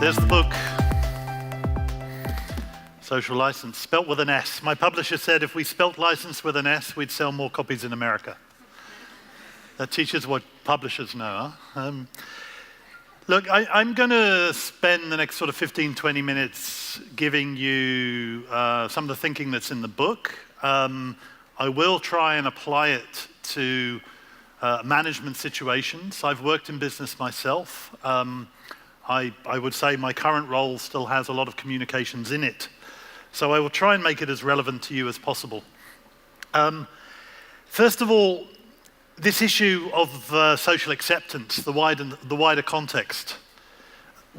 There's the book, Social License, spelt with an S. My publisher said if we spelt license with an S, we'd sell more copies in America. That teaches what publishers know. Huh? Look, I'm going to spend the next sort of 15, 20 minutes giving you some of the thinking that's in the book. I will try and apply it to management situations. I've worked in business myself. I would say my current role still has a lot of communications in it. So I will try and make it as relevant to you as possible. First of all, this issue of social acceptance, the wider context.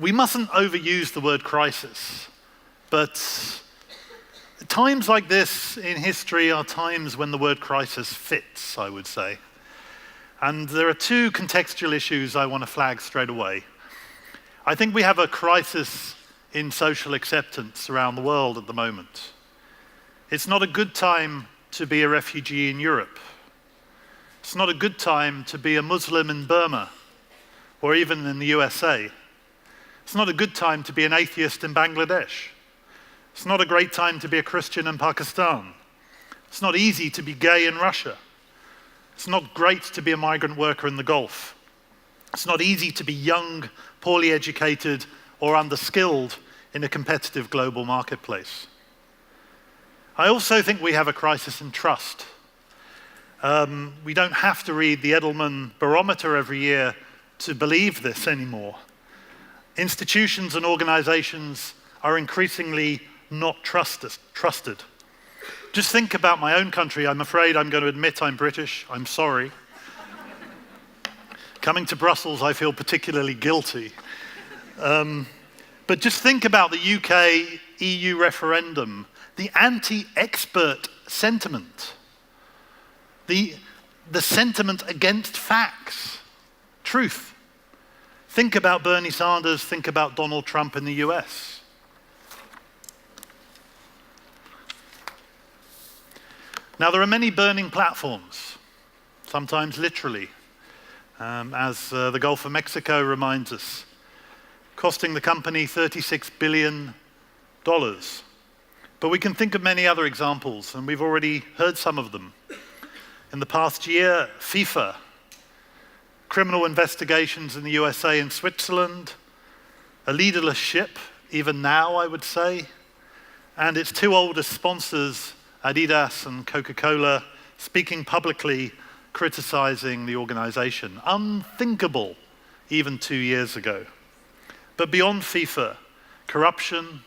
We mustn't overuse the word crisis, but times like this in history are times when the word crisis fits, I would say. And there are two contextual issues I want to flag straight away. I think we have a crisis in social acceptance around the world at the moment. It's not a good time to be a refugee in Europe. It's not a good time to be a Muslim in Burma, or even in the USA. It's not a good time to be an atheist in Bangladesh. It's not a great time to be a Christian in Pakistan. It's not easy to be gay in Russia. It's not great to be a migrant worker in the Gulf. It's not easy to be young, poorly educated, or underskilled in a competitive global marketplace. I also think we have a crisis in trust. We don't have to read the Edelman Barometer every year to believe this anymore. Institutions and organizations are increasingly not trusted. Just think about my own country. I'm afraid I'm going to admit I'm British. I'm sorry. Coming to Brussels, I feel particularly guilty. But just think about the UK EU referendum, the anti-expert sentiment, the sentiment against facts, truth. Think about Bernie Sanders, think about Donald Trump in the US. Now, there are many burning platforms, sometimes literally, as the Gulf of Mexico reminds us, costing the company $36 billion. But we can think of many other examples, and we've already heard some of them. In the past year, FIFA, criminal investigations in the USA and Switzerland, a leaderless ship, even now I would say, and its two oldest sponsors, Adidas and Coca-Cola, speaking publicly, criticizing the organization. Unthinkable even 2 years ago. But beyond FIFA, corruption,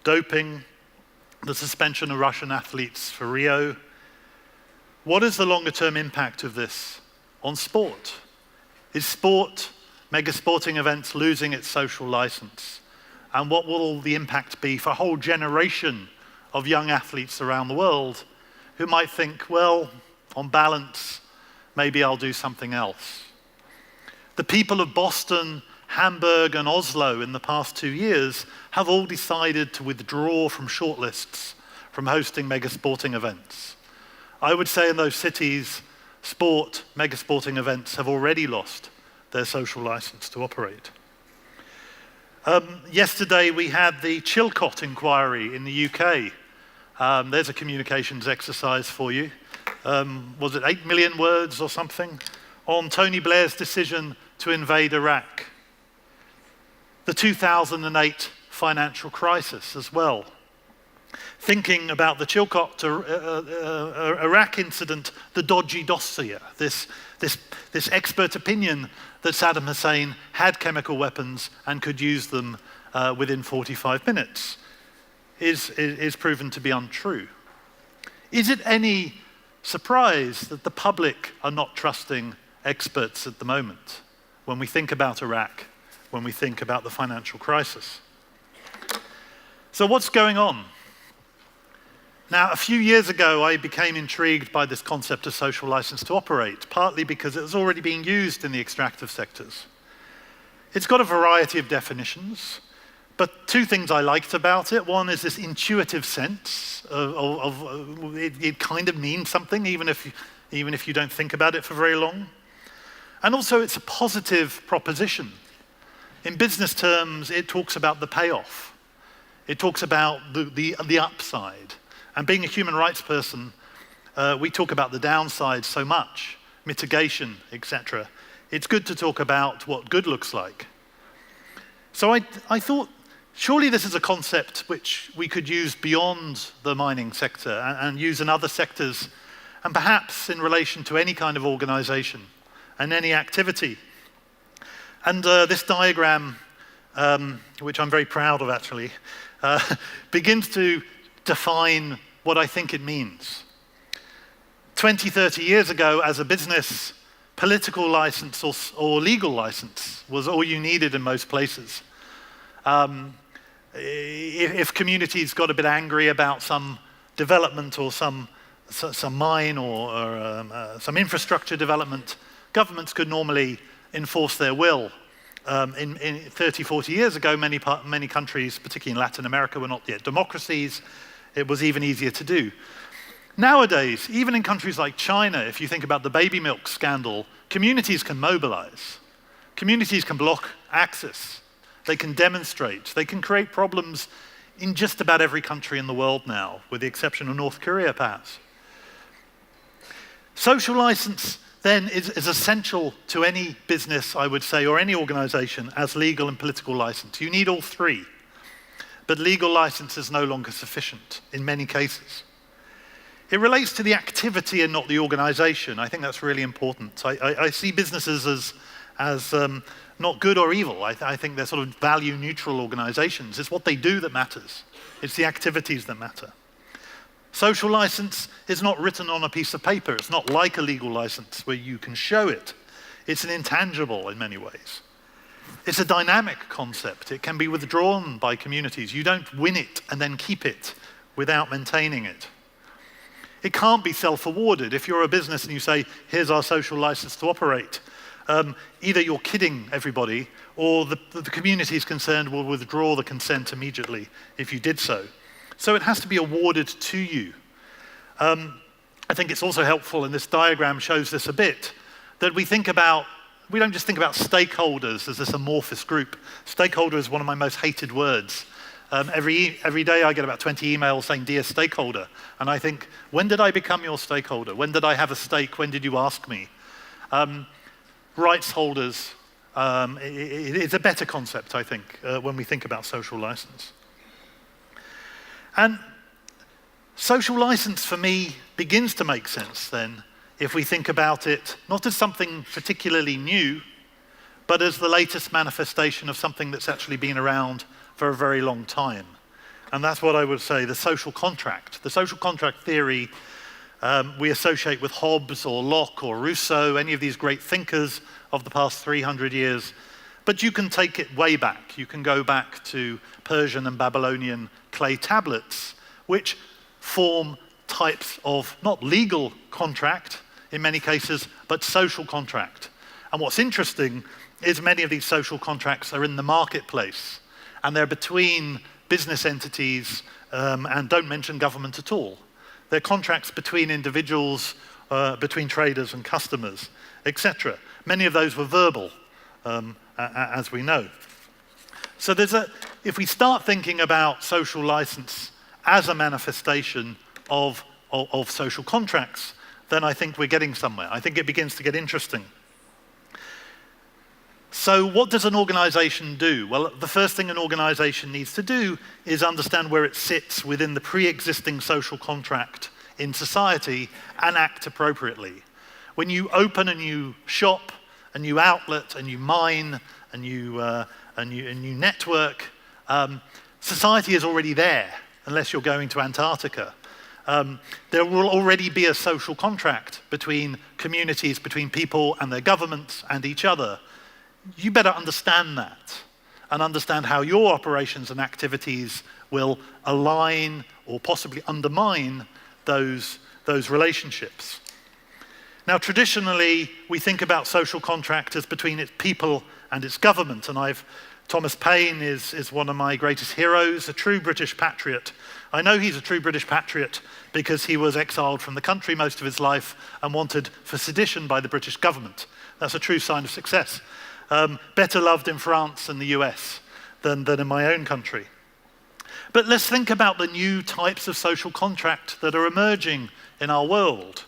doping, the suspension of Russian athletes for Rio. What is the longer-term impact of this on sport? Is sport, mega sporting events, losing its social license? And what will the impact be for a whole generation of young athletes around the world who might think, well, on balance, maybe I'll do something else? The people of Boston, Hamburg, and Oslo in the past 2 years have all decided to withdraw from shortlists from hosting mega sporting events. I would say in those cities, mega sporting events have already lost their social license to operate. Yesterday we had the Chilcot inquiry in the UK. There's a communications exercise for you. Was it 8 million words or something? On Tony Blair's decision to invade Iraq. The 2008 financial crisis as well. Thinking about the Chilcot Iraq incident, the dodgy dossier, this expert opinion that Saddam Hussein had chemical weapons and could use them within 45 minutes, is proven to be untrue. Is it any surprise that the public are not trusting experts at the moment when we think about Iraq, when we think about the financial crisis? So what's going on? Now, a few years ago, I became intrigued by this concept of social license to operate, partly because it was already being used in the extractive sectors. It's got a variety of definitions, but two things I liked about it. One is this intuitive sense of it kind of means something, even if you don't think about it for very long. And also, it's a positive proposition. in business terms, it talks about the payoff. It talks about the upside. And being a human rights person, we talk about the downside so much, mitigation, etc. It's good to talk about what good looks like. So I thought, surely this is a concept which we could use beyond the mining sector and use in other sectors, and perhaps in relation to any kind of organization and any activity. And this diagram, which I'm very proud of actually, begins to define what I think it means. 20, 30 years ago, as a business, political license or legal license was all you needed in most places. If communities got a bit angry about some development or some mine or some infrastructure development, governments could normally enforce their will. In 30, 40 years ago, many countries, particularly in Latin America, were not yet democracies. It was even easier to do. Nowadays, even in countries like China, if you think about the baby milk scandal, communities can mobilize. Communities can block access. They can demonstrate. They can create problems in just about every country in the world now, with the exception of North Korea, perhaps. Social license, then, is essential to any business, I would say, or any organization as legal and political license. You need all three. But legal license is no longer sufficient in many cases. It relates to the activity and not the organization. I think that's really important. I see businesses as not good or evil. I think they're sort of value-neutral organizations. It's what they do that matters. It's the activities that matter. Social license is not written on a piece of paper. It's not like a legal license where you can show it. It's an intangible in many ways. It's a dynamic concept. It can be withdrawn by communities. You don't win it and then keep it without maintaining it. It can't be self-awarded. If you're a business and you say, here's our social license to operate, either you're kidding everybody or the communities concerned will withdraw the consent immediately if you did so. So it has to be awarded to you. I think it's also helpful, and this diagram shows this a bit, that we don't just think about stakeholders as this amorphous group. Stakeholder is one of my most hated words. Every day I get about 20 emails saying, dear stakeholder. And I think, when did I become your stakeholder? When did I have a stake? When did you ask me? Rights holders, it's a better concept, I think, when we think about social license. And social license, for me, begins to make sense, then, if we think about it not as something particularly new, but as the latest manifestation of something that's actually been around for a very long time. And that's what I would say, the social contract. The social contract theory we associate with Hobbes or Locke or Rousseau, any of these great thinkers of the past 300 years. But you can take it way back. You can go back to Persian and Babylonian clay tablets, which form types of not legal contract in many cases, but social contract. And what's interesting is many of these social contracts are in the marketplace, and they're between business entities and don't mention government at all. They're contracts between individuals, between traders and customers, etc. Many of those were verbal, as we know. So if we start thinking about social license as a manifestation of social contracts, then I think we're getting somewhere. I think it begins to get interesting. So what does an organization do? Well, the first thing an organization needs to do is understand where it sits within the pre-existing social contract in society and act appropriately. When you open a new shop, a new outlet, a new mine, a new network, society is already there, unless you're going to Antarctica. There will already be a social contract between communities, between people and their governments and each other. You better understand that and understand how your operations and activities will align or possibly undermine those relationships. Now, traditionally, we think about social contract as between its people and its government, and Thomas Paine is one of my greatest heroes, a true British patriot. I know he's a true British patriot because he was exiled from the country most of his life and wanted for sedition by the British government. That's a true sign of success. better loved in France and the US than in my own country. But let's think about the new types of social contract that are emerging in our world.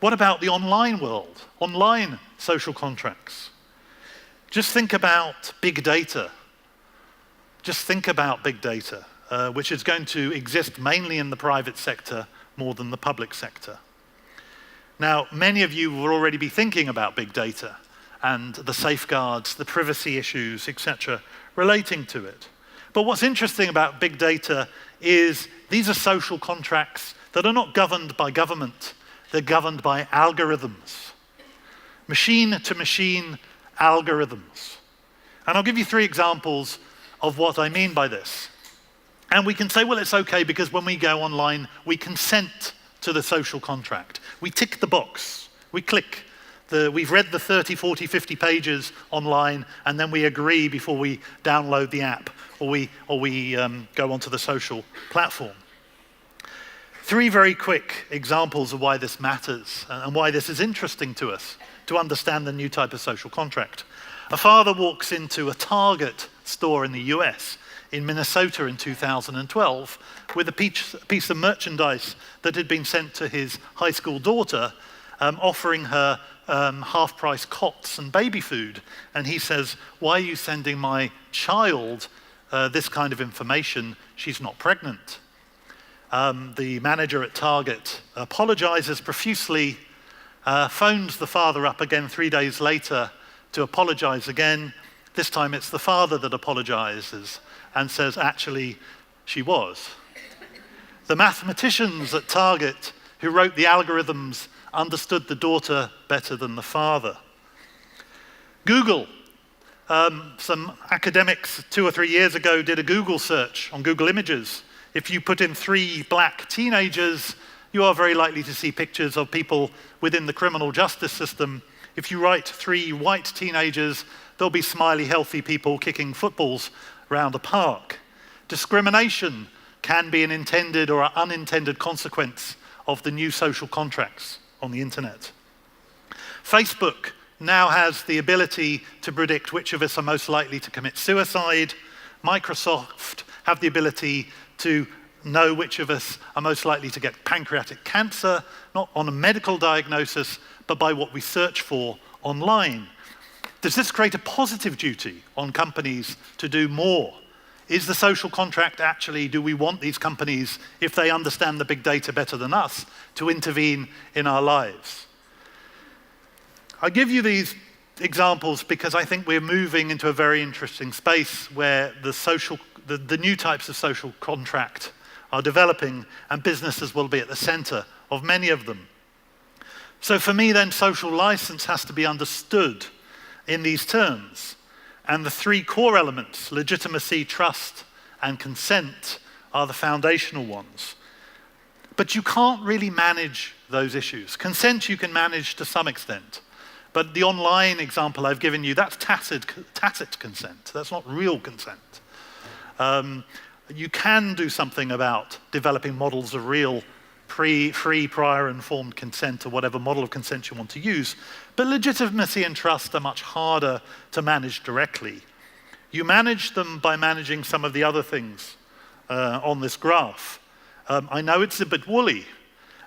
What about the online world, online social contracts? Just think about big data. Just think about big data, which is going to exist mainly in the private sector more than the public sector. Now, many of you will already be thinking about big data and the safeguards, the privacy issues, etc., relating to it. But what's interesting about big data is these are social contracts that are not governed by government, they're governed by algorithms. Machine-to-machine algorithms. And I'll give you 3 examples of what I mean by this. And we can say, well, it's okay because when we go online, we consent to the social contract. We tick the box, we click. We've read the 30, 40, 50 pages online, and then we agree before we download the app or we go onto the social platform. 3 very quick examples of why this matters and why this is interesting to us to understand the new type of social contract. A father walks into a Target store in the US in Minnesota in 2012 with a piece of merchandise that had been sent to his high school daughter, offering her half-price cots and baby food. And he says, why are you sending my child this kind of information? She's not pregnant. The manager at Target apologizes profusely, phones the father up again 3 days later to apologize again. This time it's the father that apologizes and says, actually, she was. The mathematicians at Target who wrote the algorithms understood the daughter better than the father. Google. Some academics 2 or 3 years ago did a Google search on Google Images. If you put in 3 black teenagers, you are very likely to see pictures of people within the criminal justice system. If you write 3 white teenagers, there'll be smiley, healthy people kicking footballs around a park. Discrimination can be an intended or unintended consequence of the new social contracts on the internet. Facebook now has the ability to predict which of us are most likely to commit suicide. Microsoft have the ability to know which of us are most likely to get pancreatic cancer, not on a medical diagnosis, but by what we search for online. Does this create a positive duty on companies to do more? Is the social contract actually, do we want these companies, if they understand the big data better than us, to intervene in our lives? I give you these examples because I think we're moving into a very interesting space where the new types of social contract are developing and businesses will be at the center of many of them. So for me then, social license has to be understood in these terms. And the 3 core elements, legitimacy, trust, and consent, are the foundational ones. But you can't really manage those issues. Consent you can manage to some extent. But the online example I've given you, that's tacit consent. That's not real consent. You can do something about developing models of real free, prior, informed consent, or whatever model of consent you want to use. But legitimacy and trust are much harder to manage directly. You manage them by managing some of the other things on this graph. I know it's a bit woolly,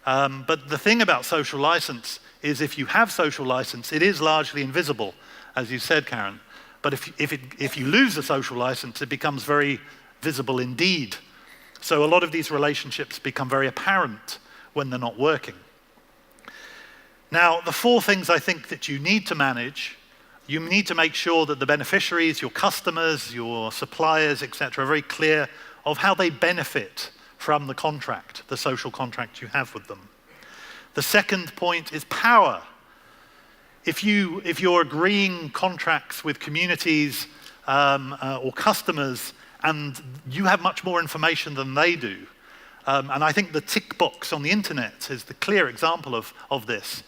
but the thing about social license is if you have social license, it is largely invisible, as you said, Karen. But if you lose a social license, it becomes very visible indeed. So a lot of these relationships become very apparent when they're not working. Now, the 4 things I think that you need to manage, you need to make sure that the beneficiaries, your customers, your suppliers, etc., are very clear of how they benefit from the contract, the social contract you have with them. The second point is power. If you're agreeing contracts with communities or customers, and you have much more information than they do. And I think the tick box on the internet is the clear example of this.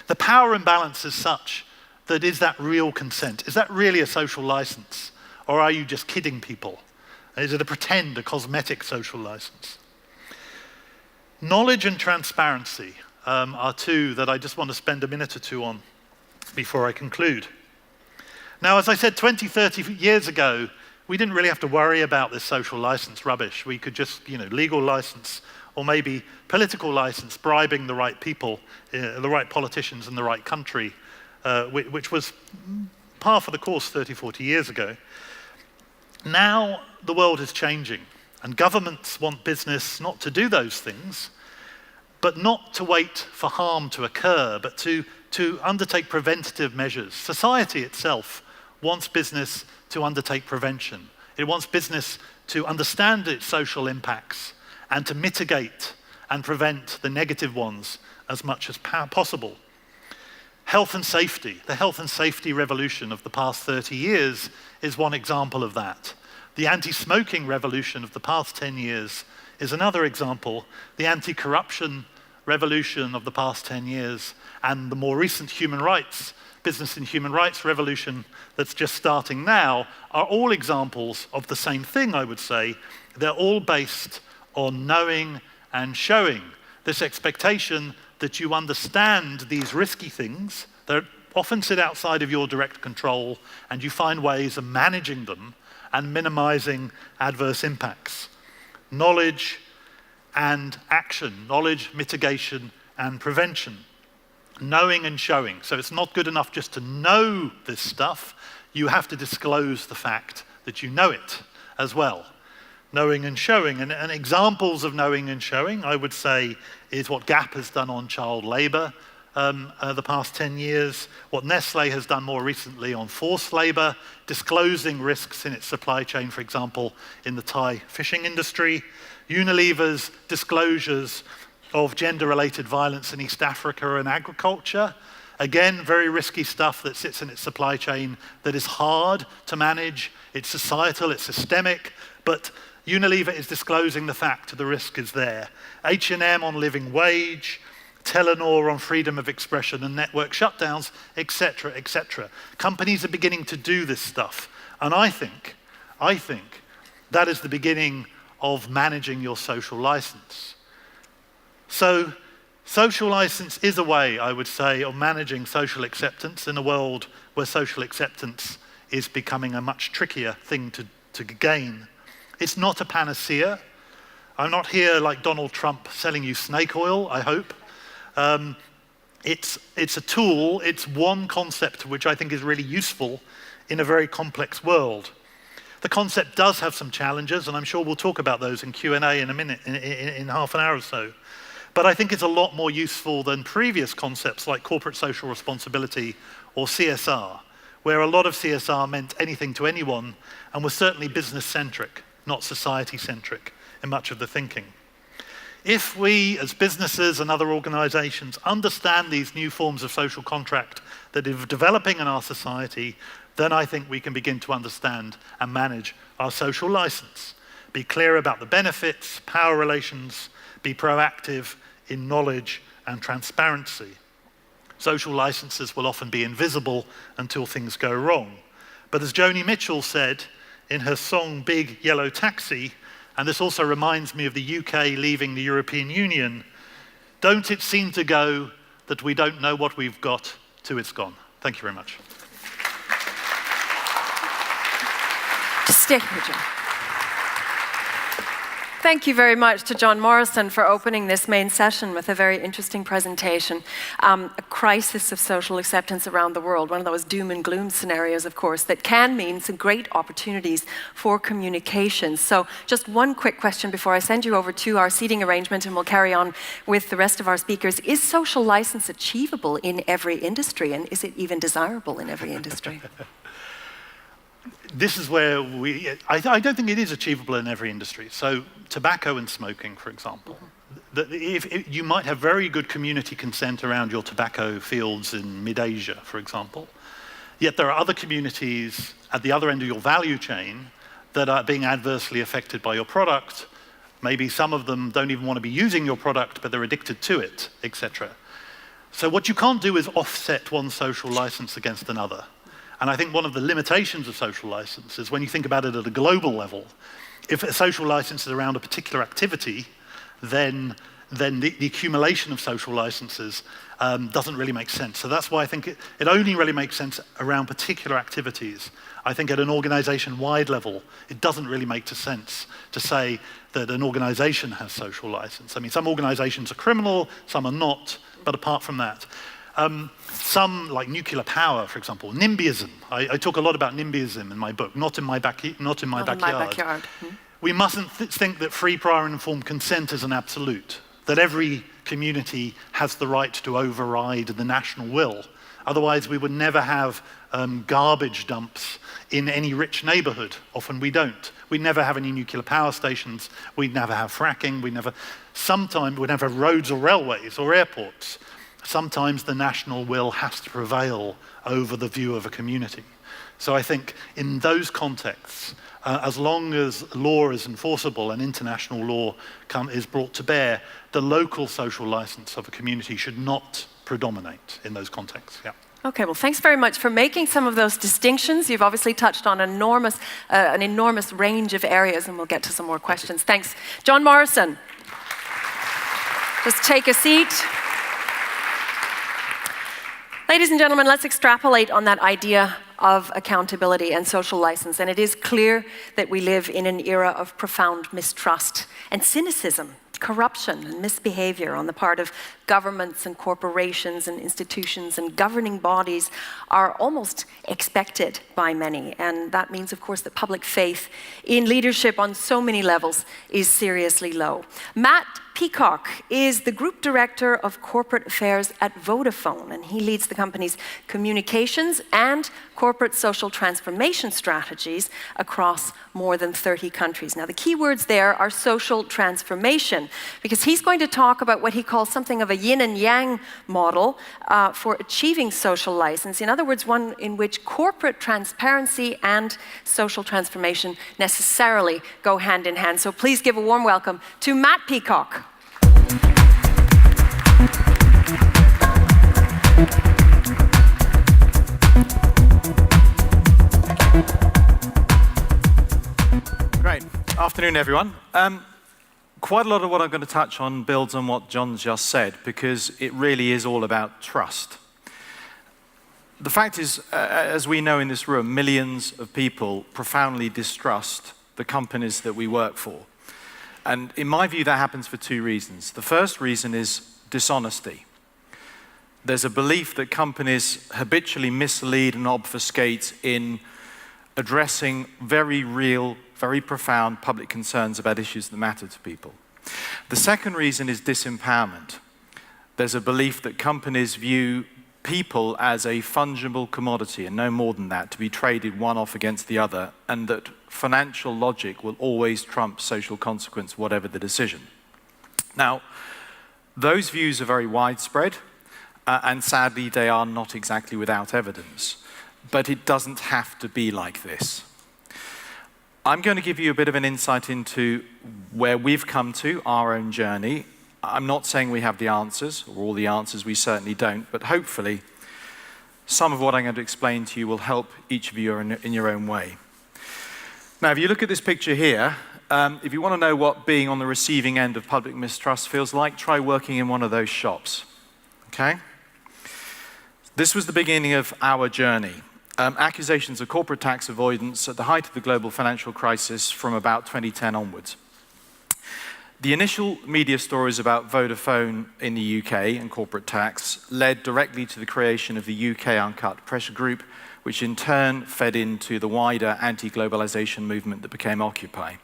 The power imbalance is such that is that real consent? Is that really a social license? Or are you just kidding people? Is it a cosmetic social license? Knowledge and transparency are 2 that I just want to spend a minute or 2 on before I conclude. Now, as I said, 20, 30 years ago, we didn't really have to worry about this social license rubbish. We could just, legal license or maybe political license, bribing the right people, the right politicians in the right country, which was par for the course 30, 40 years ago. Now the world is changing, and governments want business not to do those things, but not to wait for harm to occur, but to undertake preventative measures. Society itself wants business to undertake prevention. It wants business to understand its social impacts and to mitigate and prevent the negative ones as much as possible. Health and safety. The health and safety revolution of the past 30 years is one example of that. The anti-smoking revolution of the past 10 years is another example. The anti-corruption revolution of the past 10 years and the more recent business and human rights revolution that's just starting now are all examples of the same thing, I would say. They're all based on knowing and showing, this expectation that you understand these risky things that often sit outside of your direct control, and you find ways of managing them and minimizing adverse impacts. Knowledge and action, knowledge, mitigation, and prevention. Knowing and showing. So it's not good enough just to know this stuff, you have to disclose the fact that you know it as well. Knowing and showing, and examples of knowing and showing, I would say, is what Gap has done on child labor the past 10 years, what Nestle has done more recently on forced labor, disclosing risks in its supply chain, for example, in the Thai fishing industry, Unilever's disclosures of gender-related violence in East Africa and agriculture. Again, very risky stuff that sits in its supply chain that is hard to manage. It's societal, it's systemic, but Unilever is disclosing the fact the risk is there. H&M on living wage, Telenor on freedom of expression and network shutdowns, etc., etc. Companies are beginning to do this stuff. And I think that is the beginning of managing your social license. So social license is a way, I would say, of managing social acceptance in a world where social acceptance is becoming a much trickier thing to gain. It's not a panacea. I'm not here like Donald Trump selling you snake oil, I hope. It's a tool, it's one concept which I think is really useful in a very complex world. The concept does have some challenges, and I'm sure we'll talk about those in Q&A in a minute, in half an hour or so. But I think it's a lot more useful than previous concepts like corporate social responsibility or CSR, where a lot of CSR meant anything to anyone and was certainly business-centric, not society-centric in much of the thinking. If we, as businesses and other organizations, understand these new forms of social contract that are developing in our society, then I think we can begin to understand and manage our social license. Be clear about the benefits, power relations, be proactive in knowledge and transparency. Social licenses will often be invisible until things go wrong. But as Joni Mitchell said in her song Big Yellow Taxi, and this also reminds me of the UK leaving the European Union, don't it seem to go that we don't know what we've got till it's gone. Thank you very much. Just stay here, John. Thank you very much to John Morrison for opening this main session with a very interesting presentation. A crisis of social acceptance around the world, one of those doom and gloom scenarios, of course, that can mean some great opportunities for communication. So just one quick question before I send you over to our seating arrangement and we'll carry on with the rest of our speakers. Is social license achievable in every industry, and is it even desirable in every industry? This is where I don't think it is achievable in every industry. So tobacco and smoking, for example. If you might have very good community consent around your tobacco fields in mid-Asia, for example. Yet there are other communities at the other end of your value chain that are being adversely affected by your product. Maybe some of them don't even want to be using your product, but they're addicted to it, etc. So what you can't do is offset one social license against another. And I think one of the limitations of social license is when you think about it at a global level, if a social license is around a particular activity, then then the accumulation of social licenses doesn't really make sense. So that's why I think it only really makes sense around particular activities. I think at an organization-wide level, it doesn't really make sense to say that an organization has social license. I mean, some organizations are criminal, some are not, but apart from that. Some, like nuclear power, for example, NIMBYism. I talk a lot about NIMBYism in my book, not in my backyard. In my backyard. We mustn't think that free, prior, and informed consent is an absolute, that every community has the right to override the national will. Otherwise, we would never have garbage dumps in any rich neighborhood. Often we don't. We'd never have any nuclear power stations. We'd never have fracking. We'd never have roads or railways or airports. Sometimes the national will has to prevail over the view of a community. So I think in those contexts, as long as law is enforceable and international law is brought to bear, the local social license of a community should not predominate in those contexts. Yeah. Okay, well, thanks very much for making some of those distinctions. You've obviously touched on an enormous range of areas, and we'll get to some more questions. Thanks. John Morrison, just take a seat. Ladies and gentlemen, let's extrapolate on that idea of accountability and social license. And it is clear that we live in an era of profound mistrust and cynicism, corruption and misbehavior on the part of governments and corporations and institutions and governing bodies are almost expected by many. And that means, of course, that public faith in leadership on so many levels is seriously low. Matt Peacock is the Group Director of Corporate Affairs at Vodafone, and he leads the company's communications and corporate social transformation strategies across more than 30 countries. Now, the key words there are social transformation, because he's going to talk about what he calls something of a yin and yang model for achieving social license. In other words, one in which corporate transparency and social transformation necessarily go hand in hand. So please give a warm welcome to Matt Peacock. Great. Afternoon, everyone. Quite a lot of what I'm going to touch on builds on what John's just said, because it really is all about trust. The fact is, as we know in this room, millions of people profoundly distrust the companies that we work for. And in my view, that happens for two reasons. The first reason is dishonesty. There's a belief that companies habitually mislead and obfuscate in addressing very real, very profound public concerns about issues that matter to people. The second reason is disempowerment. There's a belief that companies view people as a fungible commodity and no more than that, to be traded one off against the other, and that financial logic will always trump social consequence, whatever the decision. Now, those views are very widespread, and sadly they are not exactly without evidence, but it doesn't have to be like this. I'm going to give you a bit of an insight into where we've come to, our own journey. I'm not saying we have the answers, or all the answers, we certainly don't, but hopefully some of what I'm going to explain to you will help each of you in your own way. Now, if you look at this picture here, if you want to know what being on the receiving end of public mistrust feels like, try working in one of those shops, okay? This was the beginning of our journey. Accusations of corporate tax avoidance at the height of the global financial crisis from about 2010 onwards. The initial media stories about Vodafone in the UK and corporate tax led directly to the creation of the UK Uncut Pressure Group, which in turn fed into the wider anti-globalization movement that became Occupy.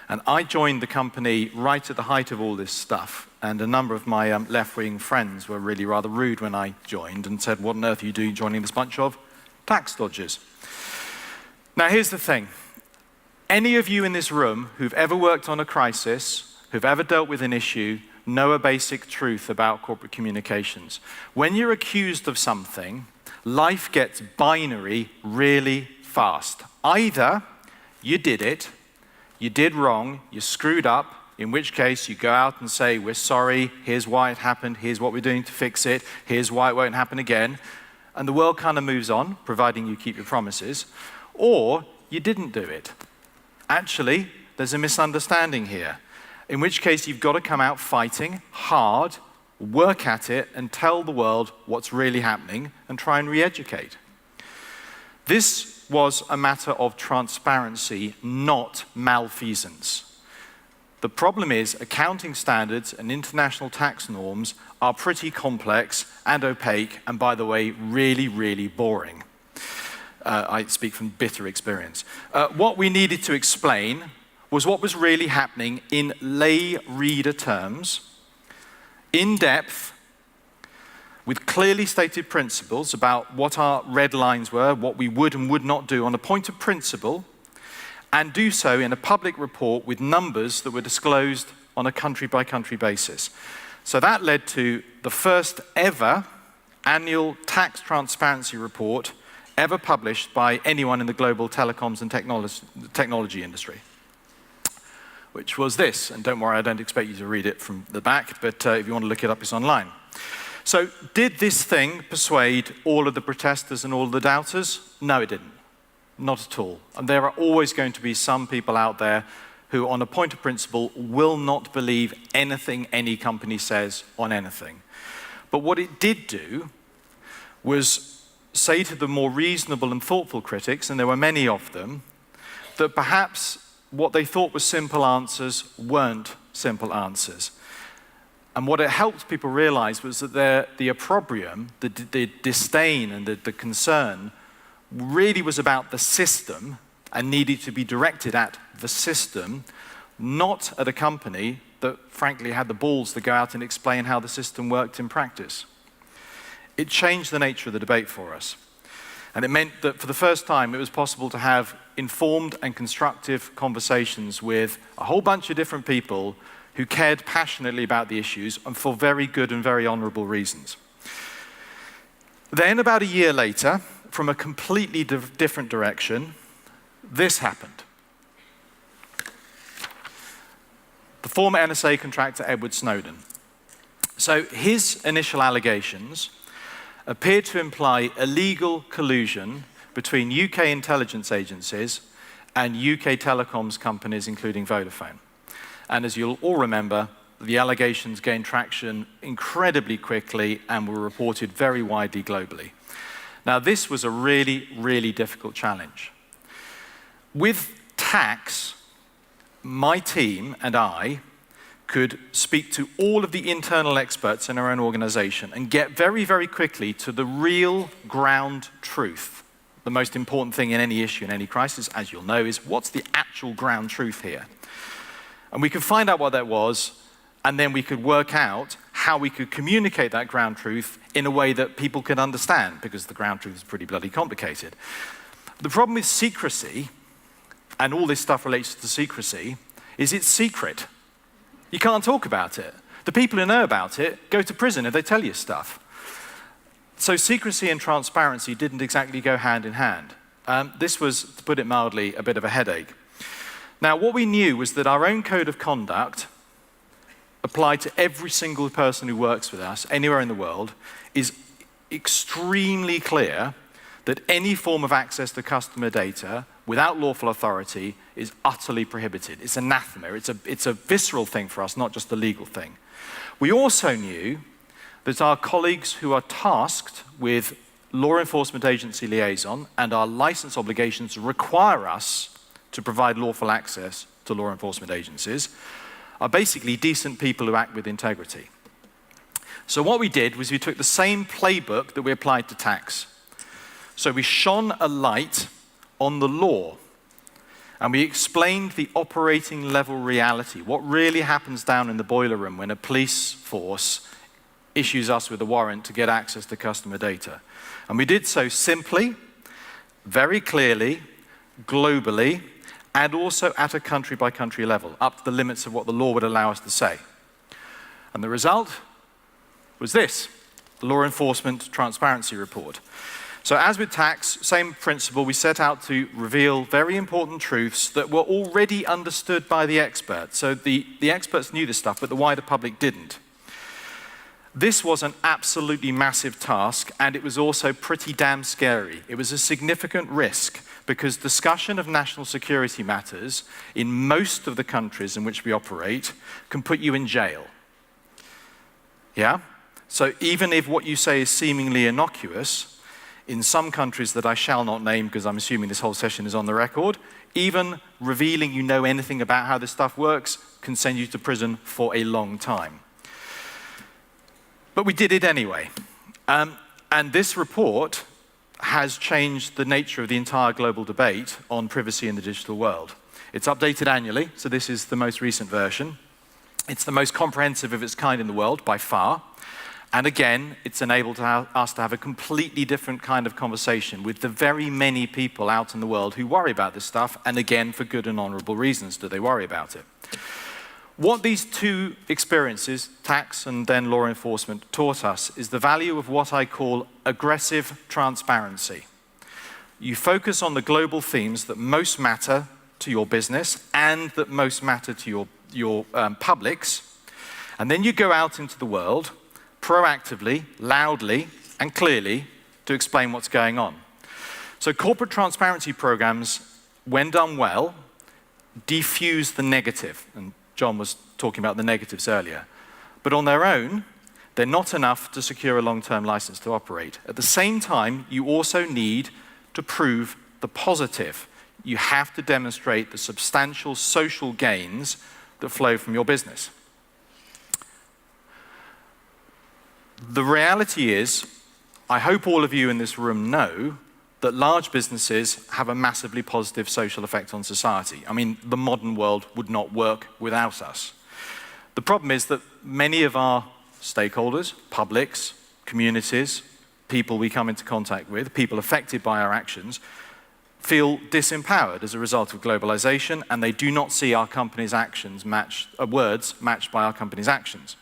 And I joined the company right at the height of all this stuff, and a number of my left-wing friends were really rather rude when I joined and said, "What on earth are you doing joining this bunch of tax dodgers?" Now, here's the thing. Any of you in this room who've ever worked on a crisis, who've ever dealt with an issue, know a basic truth about corporate communications. When you're accused of something, life gets binary really fast. Either you did it, you did wrong, you screwed up, in which case you go out and say, "We're sorry, here's why it happened, here's what we're doing to fix it, here's why it won't happen again," and the world kind of moves on, providing you keep your promises, or you didn't do it. Actually, there's a misunderstanding here. in which case you've got to come out fighting hard, work at it, and tell the world what's really happening and try and re-educate. This was a matter of transparency, not malfeasance. The problem is accounting standards and international tax norms are pretty complex and opaque, and by the way, really, really boring. I speak from bitter experience. What we needed to explain was what was really happening in lay reader terms, in depth, with clearly stated principles about what our red lines were, what we would and would not do on a point of principle, and do so in a public report with numbers that were disclosed on a country-by-country basis. So that led to the first ever annual tax transparency report ever published by anyone in the global telecoms and technology industry, which was this. And don't worry, I don't expect you to read it from the back, but if you want to look it up, it's online. So did this thing persuade all of the protesters and all of the doubters? No, it didn't. Not at all. And there are always going to be some people out there who, on a point of principle, will not believe anything any company says on anything. But what it did do was say to the more reasonable and thoughtful critics, and there were many of them, that perhaps what they thought were simple answers weren't simple answers. And what it helped people realize was that the opprobrium, the disdain and the concern really was about the system and needed to be directed at the system, not at a company that frankly had the balls to go out and explain how the system worked in practice. It changed the nature of the debate for us. And it meant that for the first time it was possible to have informed and constructive conversations with a whole bunch of different people who cared passionately about the issues and for very good and very honorable reasons. Then about a year later, from a completely different direction, this happened. The former NSA contractor Edward Snowden. So his initial allegations appeared to imply illegal collusion between UK intelligence agencies and UK telecoms companies, including Vodafone. And as you'll all remember, the allegations gained traction incredibly quickly and were reported very widely globally. Now, this was a really, really difficult challenge. With tax, my team and I could speak to all of the internal experts in our own organization and get very, very quickly to the real ground truth. The most important thing in any issue, in any crisis, as you'll know, is what's the actual ground truth here? And we could find out what that was, and then we could work out how we could communicate that ground truth in a way that people could understand, because the ground truth is pretty bloody complicated. The problem with secrecy, and all this stuff relates to secrecy, is it's secret. You can't talk about it. The people who know about it go to prison if they tell you stuff. So secrecy and transparency didn't exactly go hand in hand. This was, to put it mildly, a bit of a headache. Now, what we knew was that our own code of conduct, applied to every single person who works with us anywhere in the world, is extremely clear that any form of access to customer data without lawful authority is utterly prohibited. It's anathema. It's a visceral thing for us, not just a legal thing. We also knew that our colleagues who are tasked with law enforcement agency liaison and our license obligations require us to provide lawful access to law enforcement agencies are basically decent people who act with integrity. So what we did was we took the same playbook that we applied to tax. So we shone a light on the law, and we explained the operating level reality, what really happens down in the boiler room when a police force issues us with a warrant to get access to customer data. And we did so simply, very clearly, globally, and also at a country-by-country level, up to the limits of what the law would allow us to say. And the result was this, the Law Enforcement Transparency Report. So as with tax, same principle, we set out to reveal very important truths that were already understood by the experts. So the experts knew this stuff, but the wider public didn't. This was an absolutely massive task, and it was also pretty damn scary. It was a significant risk, because discussion of national security matters in most of the countries in which we operate can put you in jail. Yeah? So even if what you say is seemingly innocuous, in some countries that I shall not name because I'm assuming this whole session is on the record, even revealing you know anything about how this stuff works can send you to prison for a long time. But we did it anyway. And this report has changed the nature of the entire global debate on privacy in the digital world. It's updated annually, so this is the most recent version. It's the most comprehensive of its kind in the world, by far. And again, it's enabled us to have a completely different kind of conversation with the very many people out in the world who worry about this stuff, and again, for good and honorable reasons do they worry about it. What these two experiences, tax and then law enforcement, taught us is the value of what I call aggressive transparency. You focus on the global themes that most matter to your business and that most matter to your publics, and then you go out into the world proactively, loudly, and clearly to explain what's going on. So corporate transparency programs, when done well, diffuse the negative, and John was talking about the negatives earlier. But on their own, they're not enough to secure a long-term license to operate. At the same time, you also need to prove the positive. You have to demonstrate the substantial social gains that flow from your business. The reality is, I hope all of you in this room know that large businesses have a massively positive social effect on society. I mean, the modern world would not work without us. The problem is that many of our stakeholders, publics, communities, people we come into contact with, people affected by our actions, feel disempowered as a result of globalization, and they do not see our company's actions words matched by our company's actions.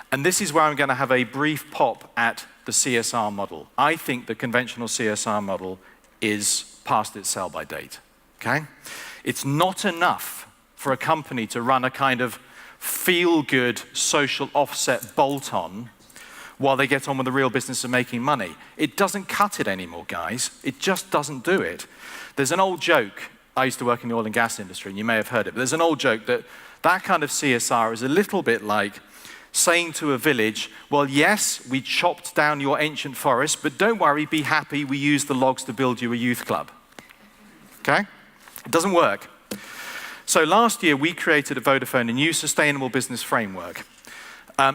And this is where I'm going to have a brief pop at the CSR model. I think the conventional CSR model is past its sell-by date, okay? It's not enough for a company to run a kind of feel-good social offset bolt-on while they get on with the real business of making money. It doesn't cut it anymore, guys. It just doesn't do it. There's an old joke. I used to work in the oil and gas industry, and you may have heard it, but there's an old joke that that kind of CSR is a little bit like saying to a village, well, yes, we chopped down your ancient forest, but don't worry, be happy, we used the logs to build you a youth club. Okay? It doesn't work. So last year, we created at Vodafone a new sustainable business framework.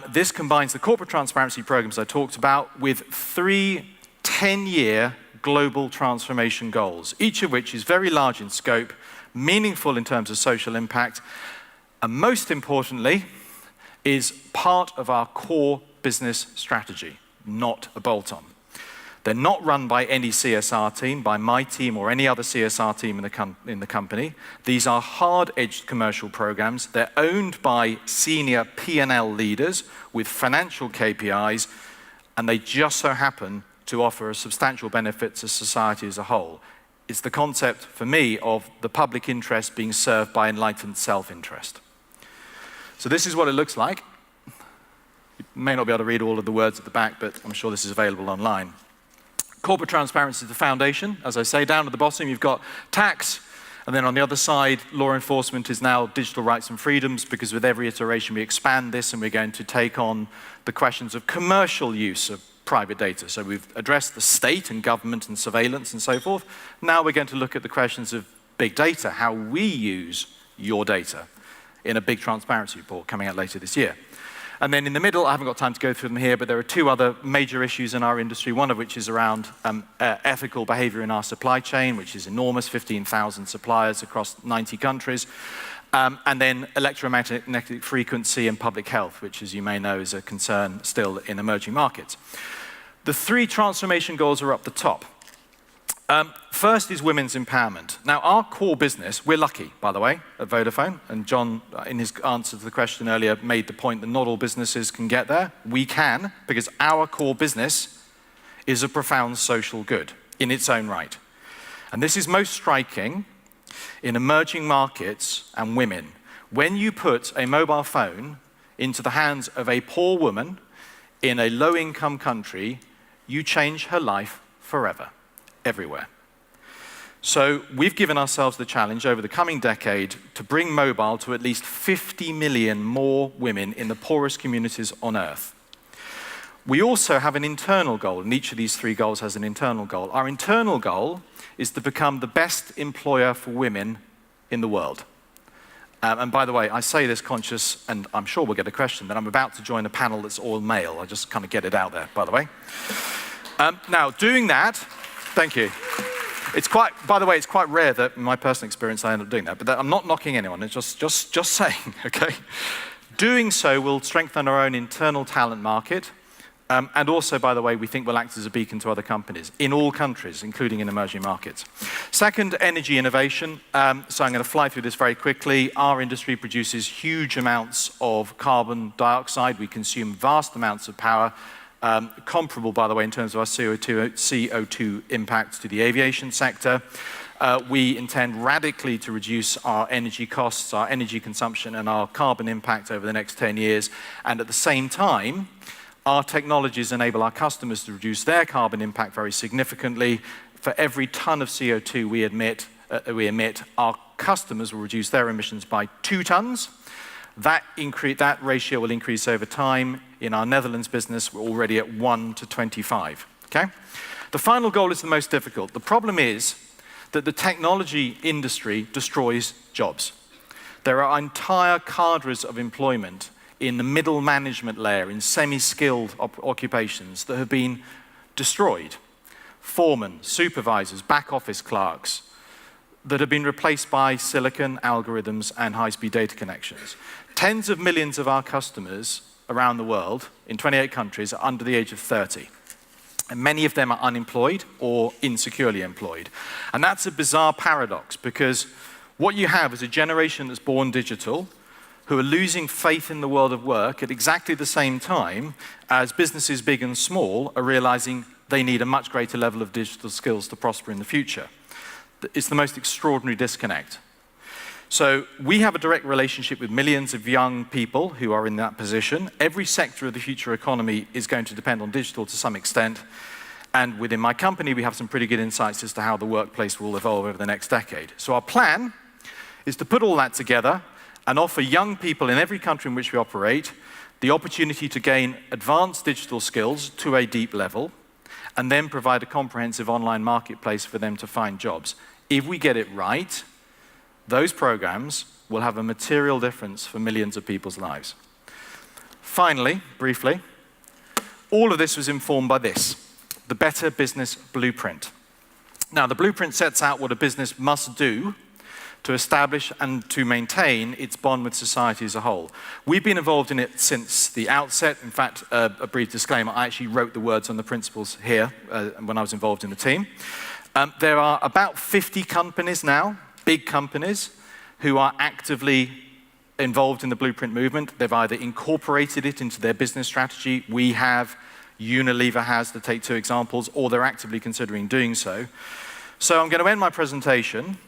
This combines the corporate transparency programs I talked about with 3 10-year global transformation goals, each of which is very large in scope, meaningful in terms of social impact, and most importantly, is part of our core business strategy, not a bolt-on. They're not run by any CSR team, by my team or any other CSR team in the company. These are hard-edged commercial programs. They're owned by senior P&L leaders with financial KPIs, and they just so happen to offer a substantial benefit to society as a whole. It's the concept, for me, of the public interest being served by enlightened self-interest. So this is what it looks like. You may not be able to read all of the words at the back, but I'm sure this is available online. Corporate transparency is the foundation. As I say, down at the bottom, you've got tax, and then on the other side, law enforcement is now digital rights and freedoms, because with every iteration, we expand this, and we're going to take on the questions of commercial use of private data. So we've addressed the state and government and surveillance and so forth. Now we're going to look at the questions of big data, how we use your data, in a big transparency report coming out later this year. And then in the middle, I haven't got time to go through them here, but there are 2 other major issues in our industry, one of which is around ethical behavior in our supply chain, which is enormous, 15,000 suppliers across 90 countries, and then electromagnetic frequency and public health, which, as you may know, is a concern still in emerging markets. The 3 transformation goals are up the top. First is women's empowerment. Now, our core business, we're lucky, by the way, at Vodafone, and John, in his answer to the question earlier, made the point that not all businesses can get there. We can, because our core business is a profound social good in its own right. And this is most striking in emerging markets and women. When you put a mobile phone into the hands of a poor woman in a low-income country, you change her life forever. Everywhere. So we've given ourselves the challenge over the coming decade to bring mobile to at least 50 million more women in the poorest communities on Earth. We also have an internal goal, and each of these three goals has an internal goal. Our internal goal is to become the best employer for women in the world. And by the way, I say this conscious, and I'm sure we'll get a question, that I'm about to join a panel that's all male. I just kind of get it out there, by the way. Now, doing that, thank you. By the way, it's quite rare that in my personal experience I end up doing that, but I'm not knocking anyone, it's just saying, okay? Doing so will strengthen our own internal talent market, and also, by the way, we think will act as a beacon to other companies in all countries, including in emerging markets. Second, energy innovation. So I'm going to fly through this very quickly. Our industry produces huge amounts of carbon dioxide. We consume vast amounts of power, comparable, by the way, in terms of our CO2 impact to the aviation sector. We intend radically to reduce our energy costs, our energy consumption, and our carbon impact over the next 10 years. And at the same time, our technologies enable our customers to reduce their carbon impact very significantly. For every ton of CO2 we emit, our customers will reduce their emissions by 2 tons. That ratio will increase over time. In our Netherlands business, we're already at 1 to 25. Okay? The final goal is the most difficult. The problem is that the technology industry destroys jobs. There are entire cadres of employment in the middle management layer, in semi-skilled occupations that have been destroyed. Foremen, supervisors, back office clerks that have been replaced by silicon, algorithms, and high-speed data connections. Tens of millions of our customers around the world, in 28 countries, are under the age of 30. And many of them are unemployed or insecurely employed. And that's a bizarre paradox, because what you have is a generation that's born digital, who are losing faith in the world of work at exactly the same time as businesses big and small are realizing they need a much greater level of digital skills to prosper in the future. It's the most extraordinary disconnect. So we have a direct relationship with millions of young people who are in that position. Every sector of the future economy is going to depend on digital to some extent. And within my company, we have some pretty good insights as to how the workplace will evolve over the next decade. So our plan is to put all that together and offer young people in every country in which we operate the opportunity to gain advanced digital skills to a deep level, and then provide a comprehensive online marketplace for them to find jobs. If we get it right, those programs will have a material difference for millions of people's lives. Finally, briefly, all of this was informed by this, the Better Business Blueprint. Now, the blueprint sets out what a business must do to establish and to maintain its bond with society as a whole. We've been involved in it since the outset. In fact, a brief disclaimer, I actually wrote the words on the principles here when I was involved in the team. There are about 50 companies now, big companies, who are actively involved in the blueprint movement. They've either incorporated it into their business strategy. We have, Unilever has, to take 2 examples, or they're actively considering doing so. So I'm going to end my presentation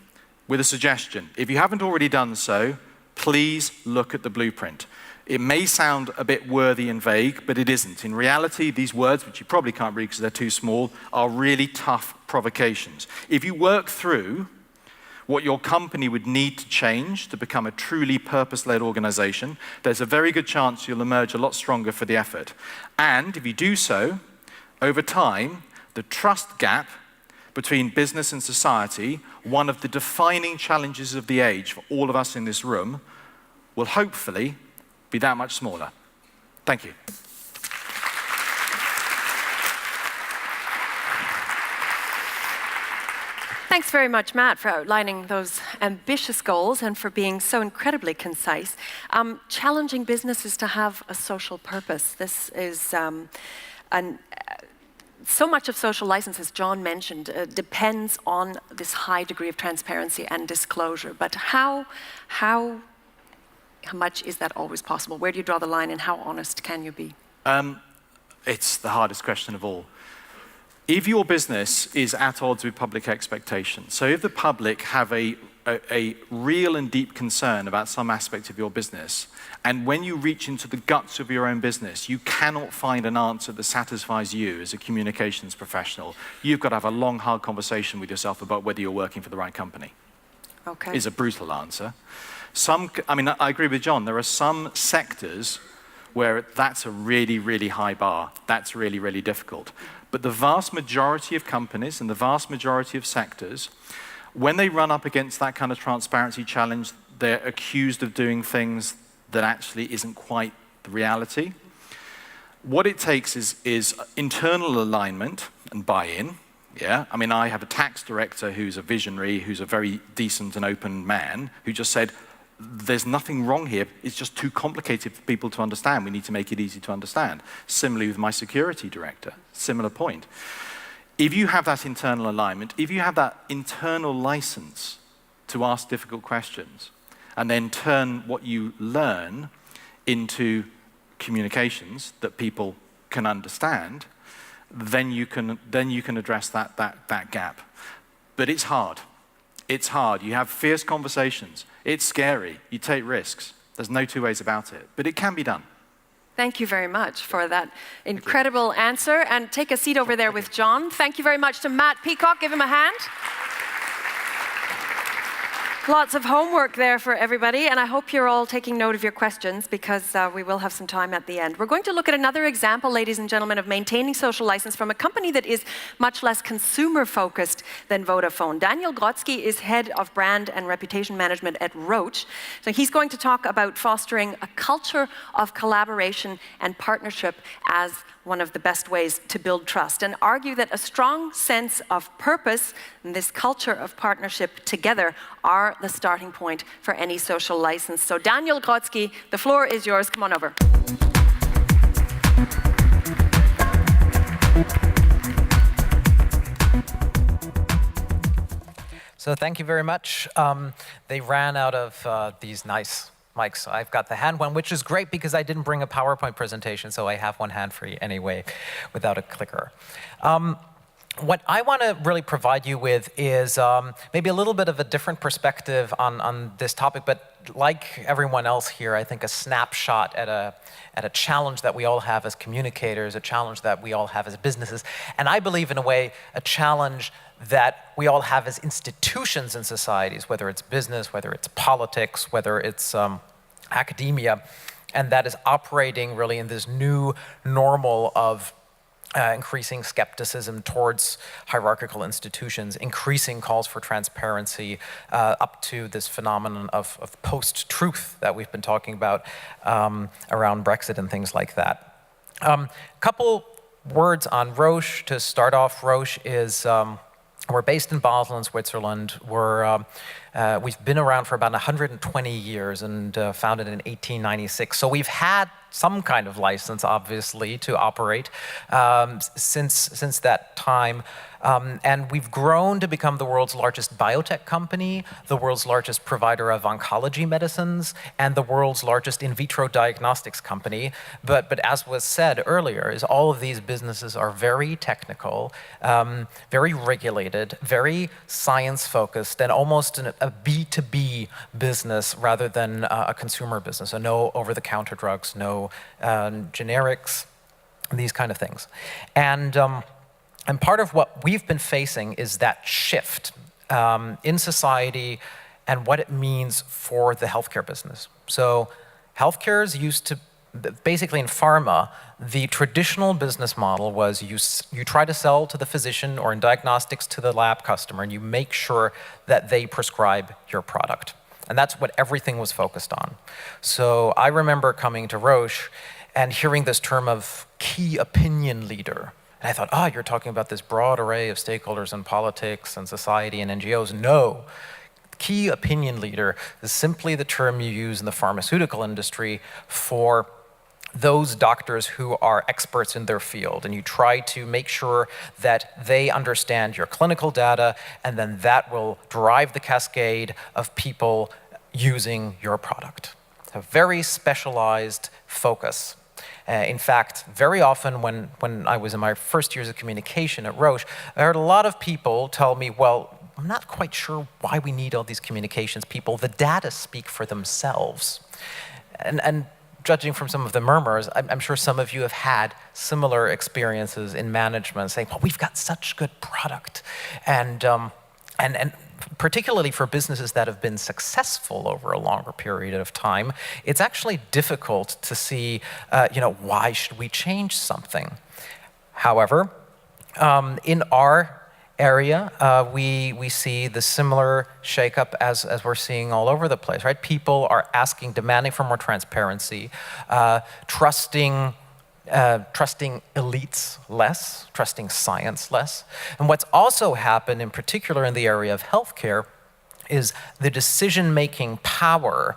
with a suggestion. If you haven't already done so, please look at the blueprint. It may sound a bit wordy and vague, but it isn't. In reality, these words, which you probably can't read because they're too small, are really tough provocations. If you work through what your company would need to change to become a truly purpose-led organization, there's a very good chance you'll emerge a lot stronger for the effort. And if you do so, over time, the trust gap between business and society, one of the defining challenges of the age for all of us in this room, will hopefully be that much smaller. Thank you. Thanks very much, Matt, for outlining those ambitious goals and for being so incredibly concise. Challenging businesses to have a social purpose. This is so much of social license, as John mentioned, depends on this high degree of transparency and disclosure. But how much is that always possible? Where do you draw the line, and how honest can you be? It's the hardest question of all. If your business is at odds with public expectations, so if the public have a real and deep concern about some aspect of your business, and when you reach into the guts of your own business, you cannot find an answer that satisfies you as a communications professional, you've got to have a long, hard conversation with yourself about whether you're working for the right company. Okay. Is a brutal answer. I agree with John. There are some sectors where that's a really, really high bar. That's really, really difficult. But the vast majority of companies and the vast majority of sectors, when they run up against that kind of transparency challenge, they're accused of doing things that actually isn't quite the reality. What it takes is internal alignment and buy-in. Yeah, I have a tax director who's a visionary, who's a very decent and open man, who just said, there's nothing wrong here, it's just too complicated for people to understand, we need to make it easy to understand. Similarly with my security director, similar point. If you have that internal alignment, if you have that internal license to ask difficult questions, and then turn what you learn into communications that people can understand, then you can address that gap. But it's hard. It's hard. You have fierce conversations. It's scary. You take risks. There's no two ways about it. But it can be done. Thank you very much for that incredible answer. And take a seat over there with John. Thank you very much to Matt Peacock. Give him a hand. Lots of homework there for everybody, and I hope you're all taking note of your questions because we will have some time at the end. We're going to look at another example, ladies and gentlemen, of maintaining social license from a company that is much less consumer-focused than Vodafone. Daniel Grotzky is head of brand and reputation management at Roche. So he's going to talk about fostering a culture of collaboration and partnership as one of the best ways to build trust, and argue that a strong sense of purpose and this culture of partnership together are the starting point for any social license. So Daniel Grotzky, the floor is yours. Come on over. So thank you very much. They ran out of these nice mics. I've got the hand one, which is great because I didn't bring a PowerPoint presentation, so I have one hand free anyway without a clicker. What I want to really provide you with is maybe a little bit of a different perspective on this topic, but like everyone else here, I think a snapshot at a challenge that we all have as communicators, a challenge that we all have as businesses, and I believe in a way a challenge that we all have as institutions in societies, whether it's business, whether it's politics, whether it's academia, and that is operating really in this new normal of increasing skepticism towards hierarchical institutions, increasing calls for transparency, up to this phenomenon of post-truth that we've been talking about around Brexit and things like that. Couple words on Roche. To start off, Roche is we're based in Basel in Switzerland. We've been around for about 120 years and founded in 1896. So we've had some kind of license, obviously, to operate since that time. And we've grown to become the world's largest biotech company, the world's largest provider of oncology medicines, and the world's largest in vitro diagnostics company. But as was said earlier, is all of these businesses are very technical, very regulated, very science-focused, and almost a B2B business rather than a consumer business. So no over-the-counter drugs, no generics, these kind of things. And part of what we've been facing is that shift in society and what it means for the healthcare business. So healthcare is used to, basically in pharma, the traditional business model was you try to sell to the physician or in diagnostics to the lab customer, and you make sure that they prescribe your product. And that's what everything was focused on. So I remember coming to Roche and hearing this term of key opinion leader. And I thought, you're talking about this broad array of stakeholders in politics and society and NGOs. No. Key opinion leader is simply the term you use in the pharmaceutical industry for those doctors who are experts in their field. And you try to make sure that they understand your clinical data, and then that will drive the cascade of people using your product. A very specialized focus. In fact, very often when I was in my first years of communication at Roche, I heard a lot of people tell me, well, I'm not quite sure why we need all these communications people. The data speak for themselves. And judging from some of the murmurs, I'm sure some of you have had similar experiences in management saying, well, we've got such good product. And particularly for businesses that have been successful over a longer period of time, it's actually difficult to see, why should we change something? However, in our area, we see the similar shakeup as we're seeing all over the place, right? People are asking, demanding for more transparency, trusting elites less, trusting science less. And what's also happened, in particular in the area of healthcare, is the decision-making power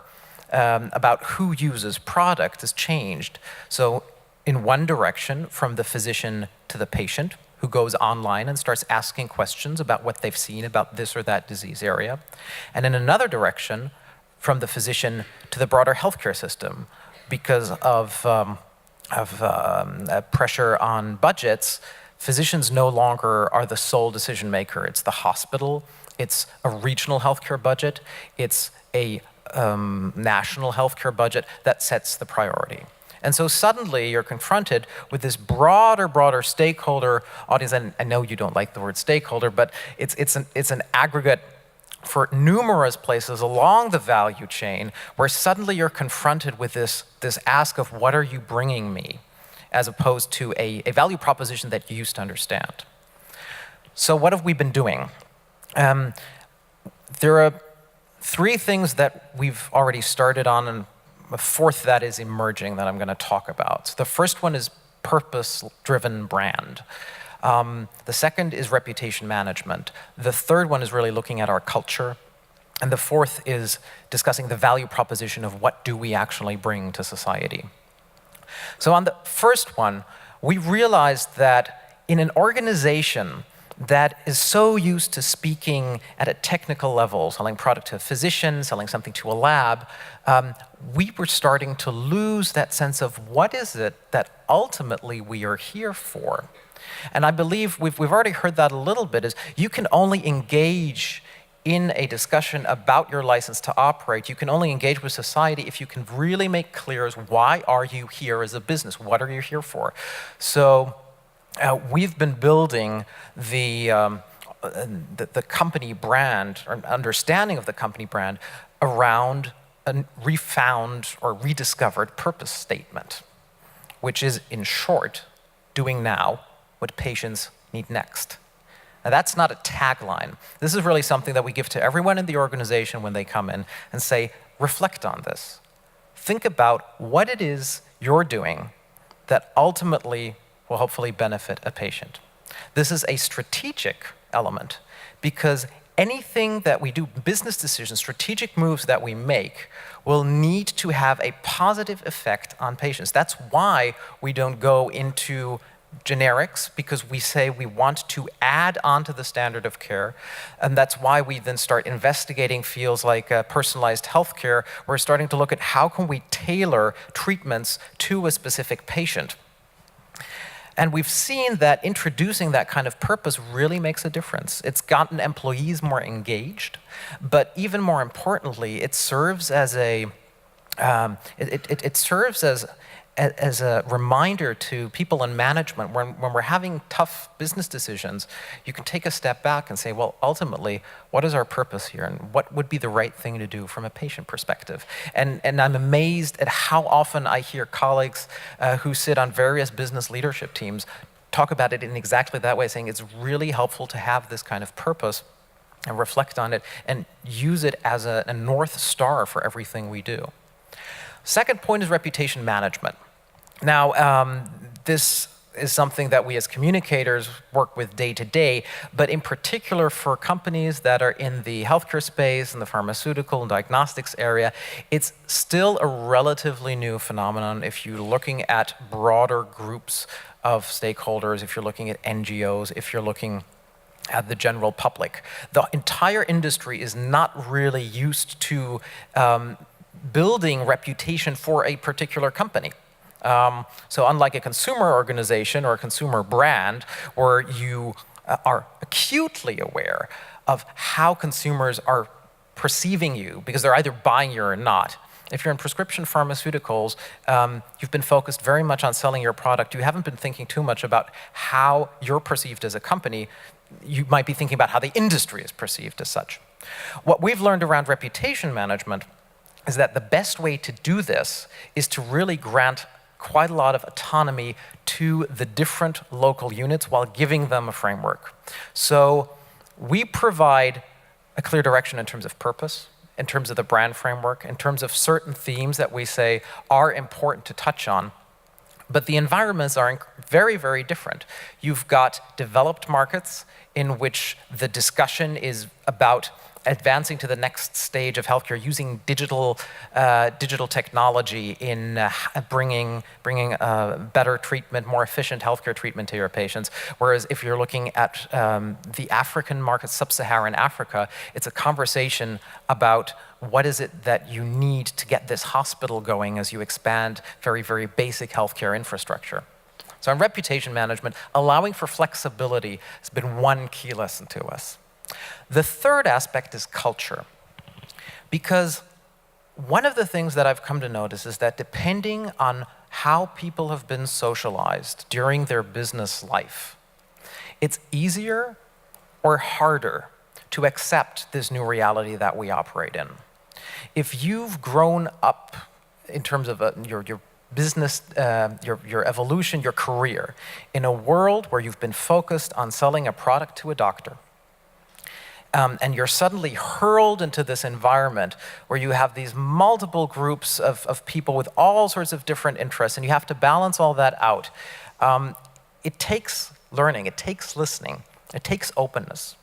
about who uses product has changed. So in one direction, from the physician to the patient, who goes online and starts asking questions about what they've seen about this or that disease area. And in another direction, from the physician to the broader healthcare system, because of pressure on budgets, physicians no longer are the sole decision maker. It's the hospital, it's a regional healthcare budget, it's a national healthcare budget that sets the priority. And so suddenly you're confronted with this broader stakeholder audience. And I know you don't like the word stakeholder, but it's an aggregate for numerous places along the value chain where suddenly you're confronted with this ask of what are you bringing me, as opposed to a value proposition that you used to understand. So what have we been doing? There are three things that we've already started on, and a fourth that is emerging that I'm going to talk about. The first one is purpose-driven brand. The second is reputation management. The third one is really looking at our culture. And the fourth is discussing the value proposition of what do we actually bring to society. So on the first one, we realized that in an organization that is so used to speaking at a technical level, selling product to a physician, selling something to a lab, we were starting to lose that sense of what is it that ultimately we are here for. And I believe we've already heard that a little bit, is you can only engage in a discussion about your license to operate, you can only engage with society if you can really make clear as why are you here as a business, what are you here for? So we've been building the company brand, or understanding of the company brand, around a refound or rediscovered purpose statement, which is, in short, doing now what patients need next. Now, that's not a tagline. This is really something that we give to everyone in the organization when they come in and say, reflect on this. Think about what it is you're doing that ultimately will hopefully benefit a patient. This is a strategic element because anything that we do, business decisions, strategic moves that we make, will need to have a positive effect on patients. That's why we don't go into generics, because we say we want to add on to the standard of care. And that's why we then start investigating fields like personalized healthcare. We're starting to look at how can we tailor treatments to a specific patient. And we've seen that introducing that kind of purpose really makes a difference. It's gotten employees more engaged, but even more importantly, it serves as a as a reminder to people in management when we're having tough business decisions. You can take a step back and say, well, ultimately, what is our purpose here, and what would be the right thing to do from a patient perspective? And I'm amazed at how often I hear colleagues who sit on various business leadership teams talk about it in exactly that way, saying it's really helpful to have this kind of purpose and reflect on it and use it as a North Star for everything we do. Second point is reputation management. Now, this is something that we as communicators work with day to day, but in particular for companies that are in the healthcare space and the pharmaceutical and diagnostics area, it's still a relatively new phenomenon if you're looking at broader groups of stakeholders, if you're looking at NGOs, if you're looking at the general public. The entire industry is not really used to building reputation for a particular company. So unlike a consumer organization or a consumer brand, where you are acutely aware of how consumers are perceiving you, because they're either buying you or not. If you're in prescription pharmaceuticals, you've been focused very much on selling your product. You haven't been thinking too much about how you're perceived as a company. You might be thinking about how the industry is perceived as such. What we've learned around reputation management is that the best way to do this is to really grant quite a lot of autonomy to the different local units while giving them a framework. So we provide a clear direction in terms of purpose, in terms of the brand framework, in terms of certain themes that we say are important to touch on. But the environments are very, very different. You've got developed markets in which the discussion is about advancing to the next stage of healthcare using digital technology in bringing better treatment, more efficient healthcare treatment to your patients. Whereas if you're looking at the African market, sub-Saharan Africa, it's a conversation about what is it that you need to get this hospital going as you expand very, very basic healthcare infrastructure. So in reputation management, allowing for flexibility has been one key lesson to us. The third aspect is culture. Because one of the things that I've come to notice is that depending on how people have been socialized during their business life, it's easier or harder to accept this new reality that we operate in. If you've grown up in terms of your business, your evolution, your career, in a world where you've been focused on selling a product to a doctor, and you're suddenly hurled into this environment where you have these multiple groups of people with all sorts of different interests, and you have to balance all that out. It takes learning, it takes listening, it takes openness.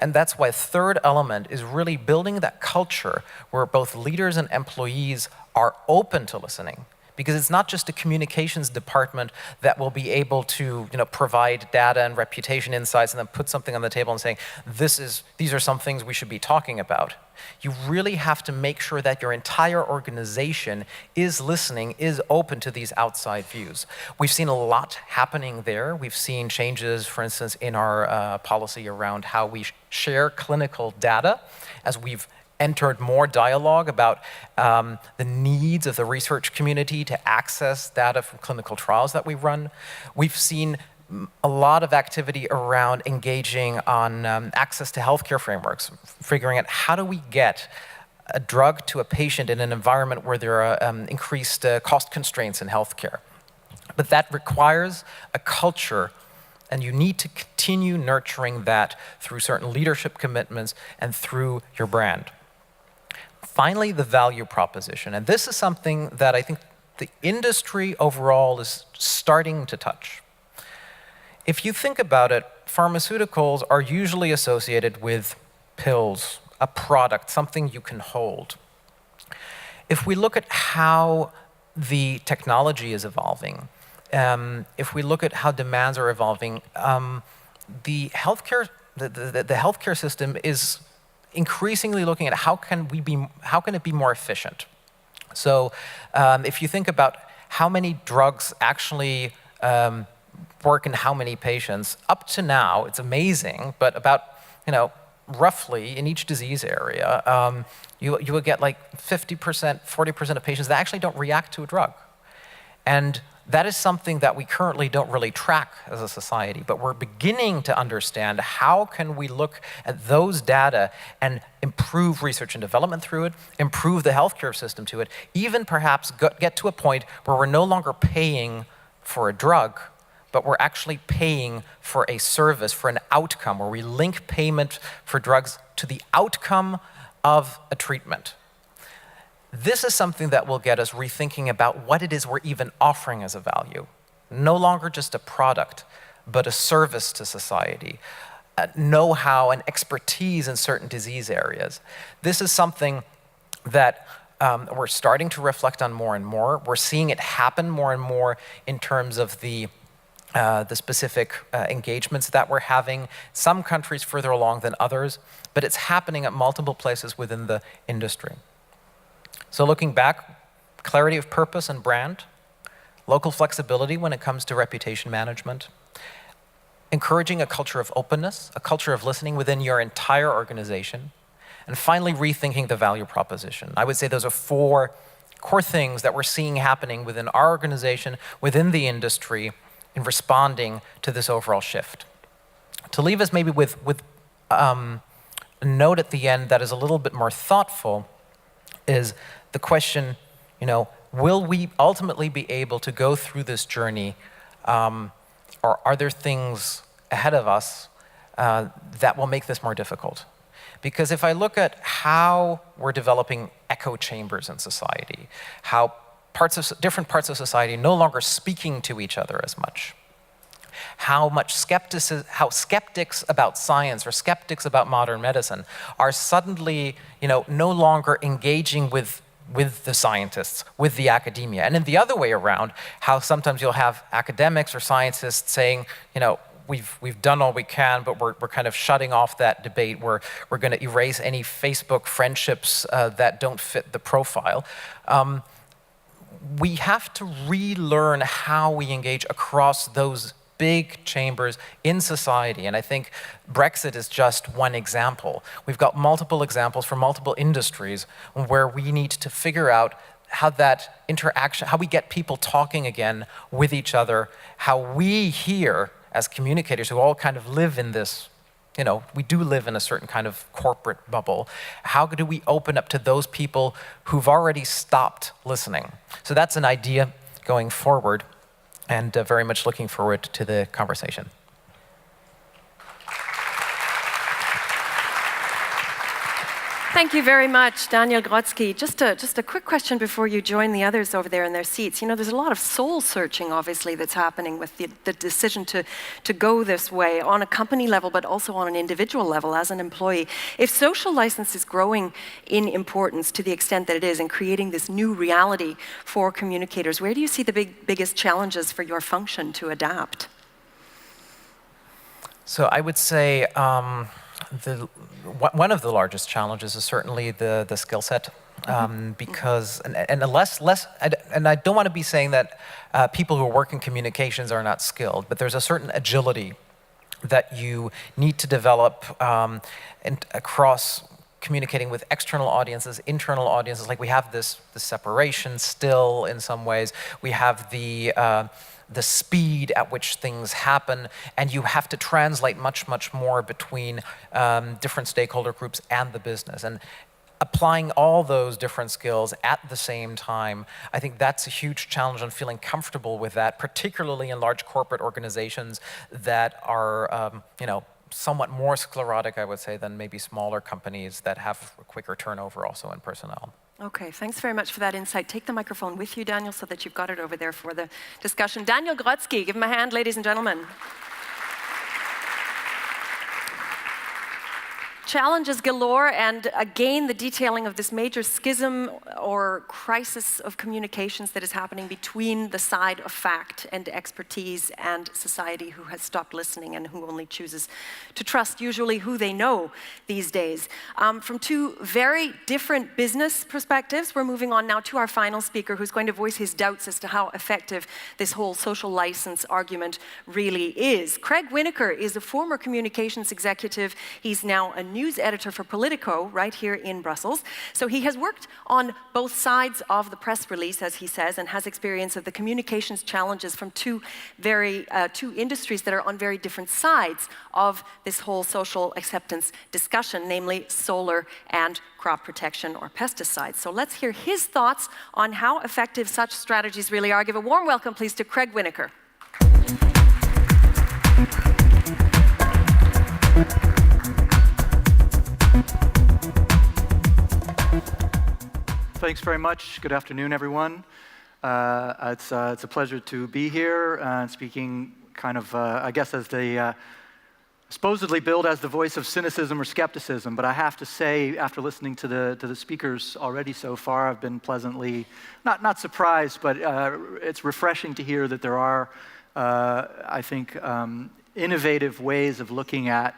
And that's why third element is really building that culture where both leaders and employees are open to listening. Because it's not just a communications department that will be able to, provide data and reputation insights and then put something on the table and saying, these are some things we should be talking about. You really have to make sure that your entire organization is listening, is open to these outside views. We've seen a lot happening there. We've seen changes, for instance, in our policy around how we share clinical data as we've entered more dialogue about the needs of the research community to access data from clinical trials that we run. We've seen a lot of activity around engaging on access to healthcare frameworks, figuring out how do we get a drug to a patient in an environment where there are increased cost constraints in healthcare. But that requires a culture, and you need to continue nurturing that through certain leadership commitments and through your brand. Finally, the value proposition. And this is something that I think the industry overall is starting to touch. If you think about it, pharmaceuticals are usually associated with pills, a product, something you can hold. If we look at how the technology is evolving, if we look at how demands are evolving, the healthcare system is increasingly looking at how can it be more efficient. So if you think about how many drugs actually work in how many patients, up to now, it's amazing, but about, roughly in each disease area, you would get like 50%, 40% of patients that actually don't react to a drug. And that is something that we currently don't really track as a society, but we're beginning to understand how can we look at those data and improve research and development through it, improve the healthcare system to it, even perhaps get to a point where we're no longer paying for a drug, but we're actually paying for a service, for an outcome, where we link payment for drugs to the outcome of a treatment. This is something that will get us rethinking about what it is we're even offering as a value. No longer just a product, but a service to society, know-how and expertise in certain disease areas. This is something that we're starting to reflect on more and more. We're seeing it happen more and more in terms of the specific engagements that we're having. Some countries further along than others, but it's happening at multiple places within the industry. So looking back, clarity of purpose and brand, local flexibility when it comes to reputation management, encouraging a culture of openness, a culture of listening within your entire organization, and finally rethinking the value proposition. I would say those are 4 core things that we're seeing happening within our organization, within the industry, in responding to this overall shift. To leave us maybe with a note at the end that is a little bit more thoughtful is the question, will we ultimately be able to go through this journey, or are there things ahead of us that will make this more difficult? Because if I look at how we're developing echo chambers in society, how different parts of society no longer speaking to each other as much, how skeptics about science or skeptics about modern medicine are suddenly, no longer engaging with the scientists, with the academia. And in the other way around, how sometimes you'll have academics or scientists saying, we've done all we can, but we're kind of shutting off that debate. We're going to erase any Facebook friendships that don't fit the profile. We have to relearn how we engage across those big chambers in society. And I think Brexit is just one example. We've got multiple examples from multiple industries where we need to figure out how that interaction, how we get people talking again with each other, how we here as communicators who all kind of live in this, we do live in a certain kind of corporate bubble. How do we open up to those people who've already stopped listening? So that's an idea going forward, and very much looking forward to the conversation. Thank you very much, Daniel Grotzky. Just a quick question before you join the others over there in their seats. There's a lot of soul searching, obviously, that's happening with the decision to go this way on a company level, but also on an individual level as an employee. If social license is growing in importance to the extent that it is and creating this new reality for communicators, where do you see the biggest challenges for your function to adapt? So I would say one of the largest challenges is certainly the skill set, because and I don't want to be saying that people who work in communications are not skilled, but there's a certain agility that you need to develop and across communicating with external audiences, internal audiences. Like we have this separation still in some ways. We have the speed at which things happen, and you have to translate much more between different stakeholder groups and the business. And applying all those different skills at the same time, I think that's a huge challenge, and feeling comfortable with that, particularly in large corporate organizations that are, somewhat more sclerotic, I would say, than maybe smaller companies that have a quicker turnover also in personnel. Okay, thanks very much for that insight. Take the microphone with you, Daniel, so that you've got it over there for the discussion. Daniel Grotzky, give him a hand, ladies and gentlemen. Challenges galore, and again, the detailing of this major schism or crisis of communications that is happening between the side of fact and expertise and society who has stopped listening and who only chooses to trust usually who they know these days. From 2 very different business perspectives, we're moving on now to our final speaker, who's going to voice his doubts as to how effective this whole social license argument really is. Craig Winneker is a former communications executive. He's now a news editor for Politico right here in Brussels. So he has worked on both sides of the press release, as he says, and has experience of the communications challenges from two industries that are on very different sides of this whole social acceptance discussion, namely solar and crop protection or pesticides. So let's hear his thoughts on how effective such strategies really are. Give a warm welcome, please, to Craig Winneker. Thanks very much. Good afternoon, everyone. It's a pleasure to be here speaking kind of, I guess, as the supposedly billed as the voice of cynicism or skepticism. But I have to say, after listening to the speakers already so far, I've been pleasantly, not surprised, but it's refreshing to hear that there are, I think, innovative ways of looking at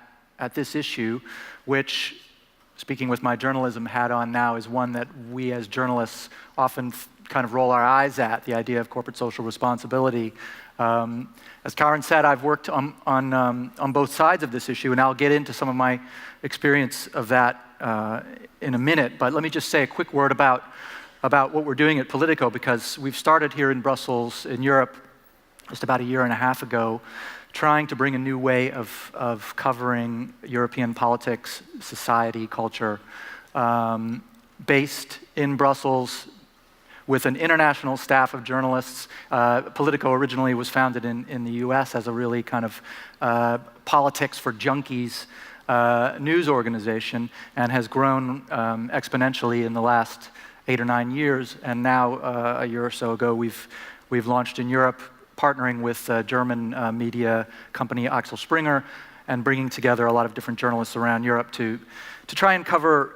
this issue, which, speaking with my journalism hat on now, is one that we as journalists often kind of roll our eyes at, the idea of corporate social responsibility. As Karen said, I've worked on both sides of this issue, and I'll get into some of my experience of that in a minute. But let me just say a quick word about what we're doing at Politico, because we've started here in Brussels, in Europe, just about a year and a half ago, trying to bring a new way of covering European politics, society, culture, based in Brussels with an international staff of journalists. Politico originally was founded in the US as a really kind of politics for junkies news organization, and has grown exponentially in the last 8 or 9 years. And now, a year or so ago, we've launched in Europe, partnering with German media company Axel Springer, and bringing together a lot of different journalists around Europe to try and cover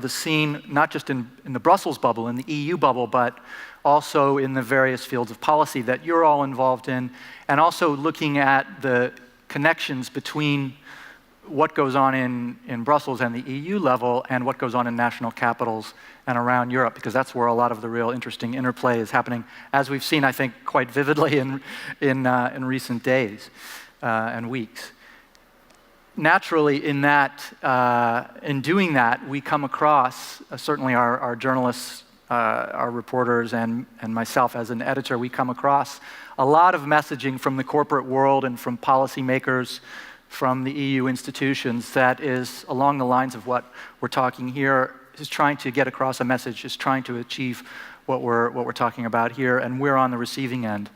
the scene, not just in the Brussels bubble, in the EU bubble, but also in the various fields of policy that you're all involved in, and also looking at the connections between what goes on in Brussels and the EU level and what goes on in national capitals and around Europe, because that's where a lot of the real interesting interplay is happening, as we've seen, I think, quite vividly in recent days and weeks. Naturally, in doing that, we come across, certainly our journalists, our reporters, and myself as an editor, we come across a lot of messaging from the corporate world and from policymakers, from the EU institutions, that is along the lines of what we're talking here, is trying to get across a message, is trying to achieve what we're talking about here, and we're on the receiving end.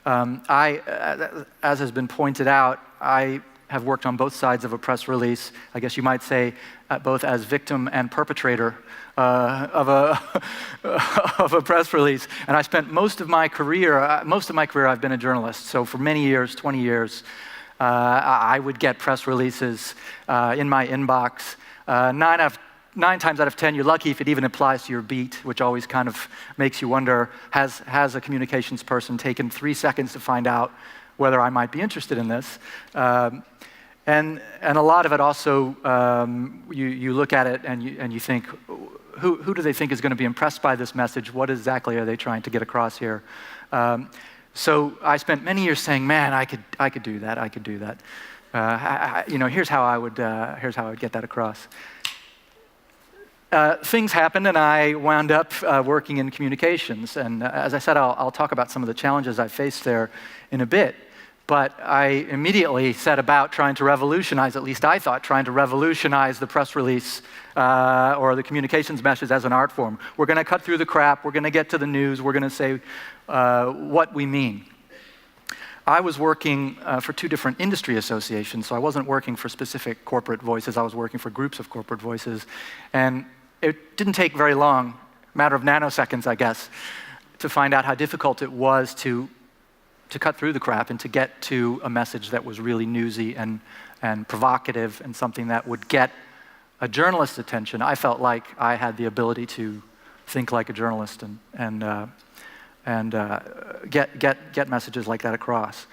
As has been pointed out, I have worked on both sides of a press release, I guess you might say, both as victim and perpetrator of a press release. And I spent most of my career I've been a journalist. So for many years, 20 years, I would get press releases in my inbox. 9 times out of 10, you're lucky if it even applies to your beat, which always kind of makes you wonder, has a communications person taken 3 seconds to find out whether I might be interested in this? And a lot of it also, you look at it and you think, who do they think is going to be impressed by this message? What exactly are they trying to get across here? So I spent many years saying, man, I could do that. I could do that. Here's how I would get that across. Things happened, and I wound up working in communications. And as I said, I'll talk about some of the challenges I faced there in a bit. But I immediately set about trying to revolutionize, at least I thought, trying to revolutionize the press release or the communications message as an art form. We're going to cut through the crap. We're going to get to the news. We're going to say what we mean. I was working for 2 different industry associations, so I wasn't working for specific corporate voices. I was working for groups of corporate voices. And it didn't take very long, a matter of nanoseconds, I guess, to find out how difficult it was to cut through the crap and to get to a message that was really newsy and provocative and something that would get a journalist's attention. I felt like I had the ability to think like a journalist and get messages like that across.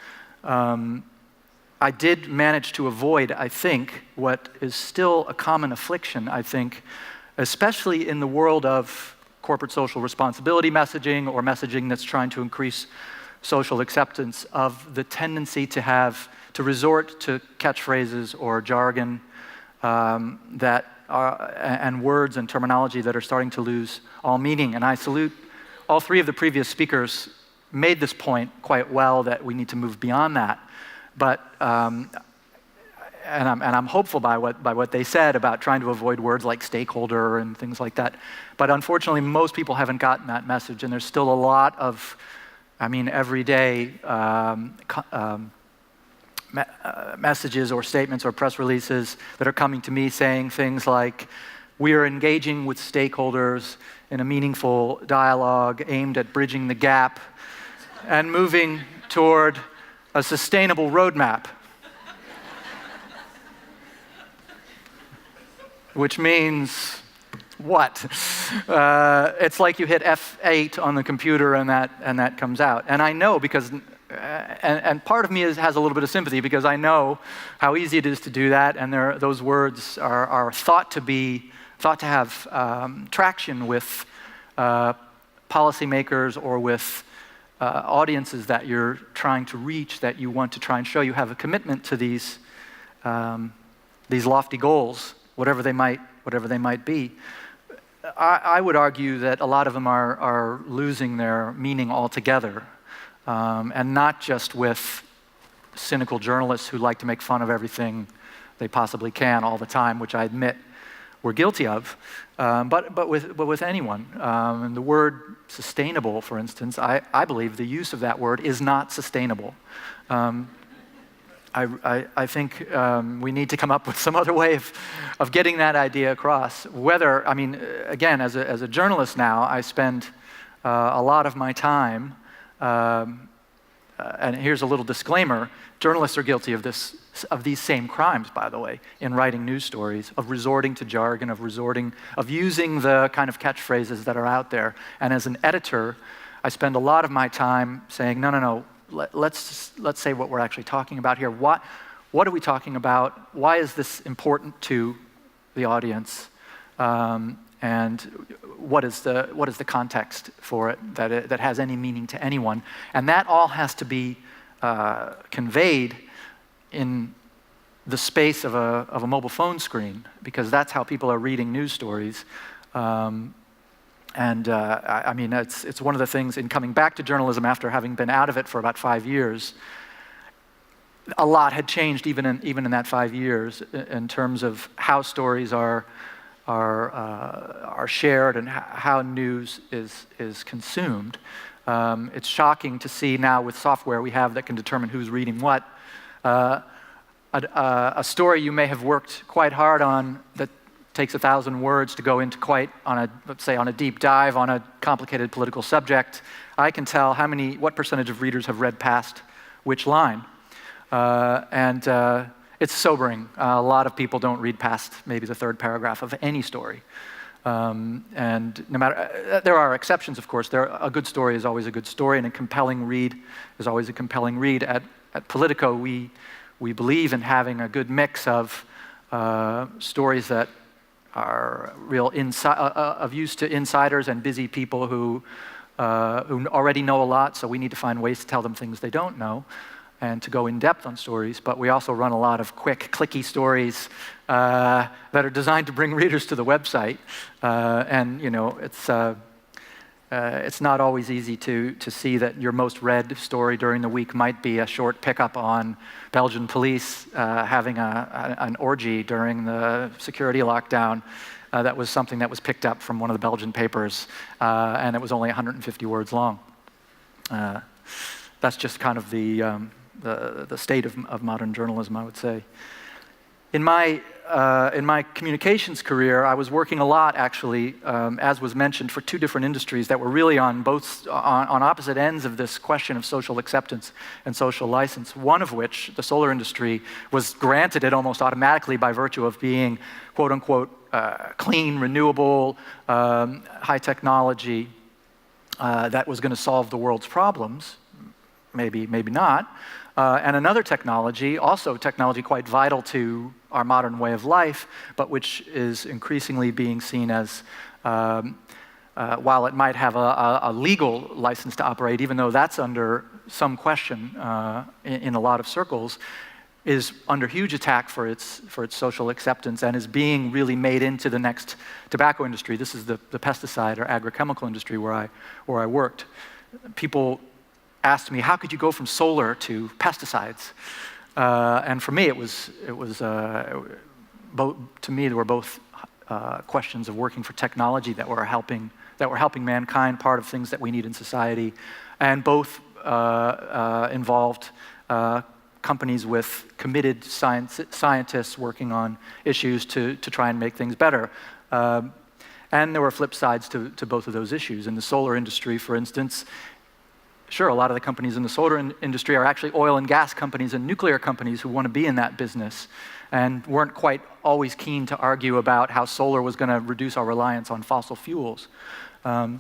I did manage to avoid, I think, what is still a common affliction, I think, especially in the world of corporate social responsibility messaging or messaging that's trying to increase social acceptance, of the tendency to resort to catchphrases or jargon and words and terminology that are starting to lose all meaning. And I salute all 3 of the previous speakers made this point quite well, that we need to move beyond that. But I'm hopeful by what they said about trying to avoid words like stakeholder and things like that. But unfortunately, most people haven't gotten that message, and there's still a lot of, everyday messages or statements or press releases that are coming to me saying things like, we are engaging with stakeholders in a meaningful dialogue aimed at bridging the gap and moving toward a sustainable roadmap. Which means what? It's like you hit F8 on the computer and that comes out. And I know because, and part of me has a little bit of sympathy because I know how easy it is to do that, and those words are thought to have traction with policymakers or with audiences that you're trying to reach, that you want to try and show you have a commitment to these lofty goals, whatever they might be. I would argue that a lot of them are losing their meaning altogether, and not just with cynical journalists who like to make fun of everything they possibly can all the time, which I admit we're guilty of, but with anyone. And the word sustainable, for instance, I believe the use of that word is not sustainable. I think we need to come up with some other way of getting that idea across. Whether, I mean, again, as a journalist now, I spend a lot of my time, and here's a little disclaimer, journalists are guilty of these same crimes, by the way, in writing news stories, of resorting to jargon, of using the kind of catchphrases that are out there. And as an editor, I spend a lot of my time saying, no, let's say what we're actually talking about here. What are we talking about? Why is this important to the audience? And what is the context for it that has any meaning to anyone? And that all has to be conveyed in the space of a mobile phone screen, because that's how people are reading news stories. I mean, it's one of the things in coming back to journalism after having been out of it for about 5 years. A lot had changed even in that 5 years in terms of how stories are shared and how news is consumed. It's shocking to see now with software we have that can determine who's reading what. A story you may have worked quite hard on that takes 1,000 words to go into let's say on a deep dive on a complicated political subject. I can tell what percentage of readers have read past which line. It's sobering. A lot of people don't read past maybe the third paragraph of any story. And no matter, there are exceptions, of course. A good story is always a good story, and a compelling read is always a compelling read. At Politico, we believe in having a good mix of stories that are of use to insiders and busy people who already know a lot, so we need to find ways to tell them things they don't know and to go in depth on stories. But we also run a lot of quick, clicky stories that are designed to bring readers to the website. And you know, it's not always easy to see that your most read story during the week might be a short pickup on Belgian police having an orgy during the security lockdown. That was something that was picked up from one of the Belgian papers, and it was only 150 words long. That's just kind of the state of modern journalism, I would say. In my communications career, I was working a lot, actually, as was mentioned, for two different industries that were really on opposite ends of this question of social acceptance and social license. One of which, the solar industry, was granted it almost automatically by virtue of being, quote unquote, clean, renewable, high technology that was going to solve the world's problems. Maybe not. And another technology, also technology quite vital to our modern way of life, but which is increasingly being seen as, while it might have a legal license to operate, even though that's under some question in a lot of circles, is under huge attack for its social acceptance and is being really made into the next tobacco industry. This is the pesticide or agrochemical industry where I worked. People asked me, how could you go from solar to pesticides? And for me, it was both. To me, there were both questions of working for technology that were helping mankind, part of things that we need in society, and both involved companies with committed scientists working on issues to try and make things better. And there were flip sides to both of those issues. In the solar industry, for instance, sure, a lot of the companies in the solar industry are actually oil and gas companies and nuclear companies who want to be in that business and weren't quite always keen to argue about how solar was going to reduce our reliance on fossil fuels. And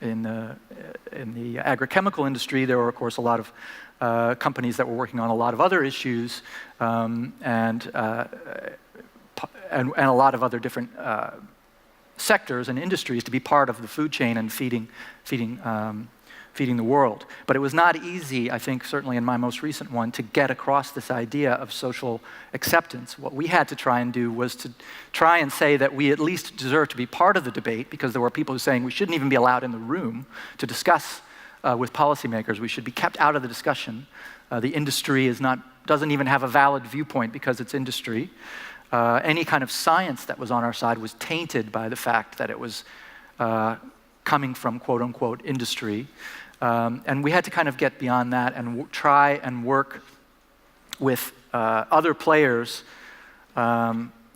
in the agrochemical industry, there were, of course, a lot of companies that were working on a lot of other issues and a lot of other different sectors and industries to be part of the food chain and feeding the world. But it was not easy, I think, certainly in my most recent one, to get across this idea of social acceptance. What we had to try and do was to try and say that we at least deserve to be part of the debate, because there were people who were saying we shouldn't even be allowed in the room to discuss with policymakers. We should be kept out of the discussion. The industry doesn't even have a valid viewpoint because it's industry. Any kind of science that was on our side was tainted by the fact that it was coming from quote-unquote industry. And we had to kind of get beyond that and try and work with other players,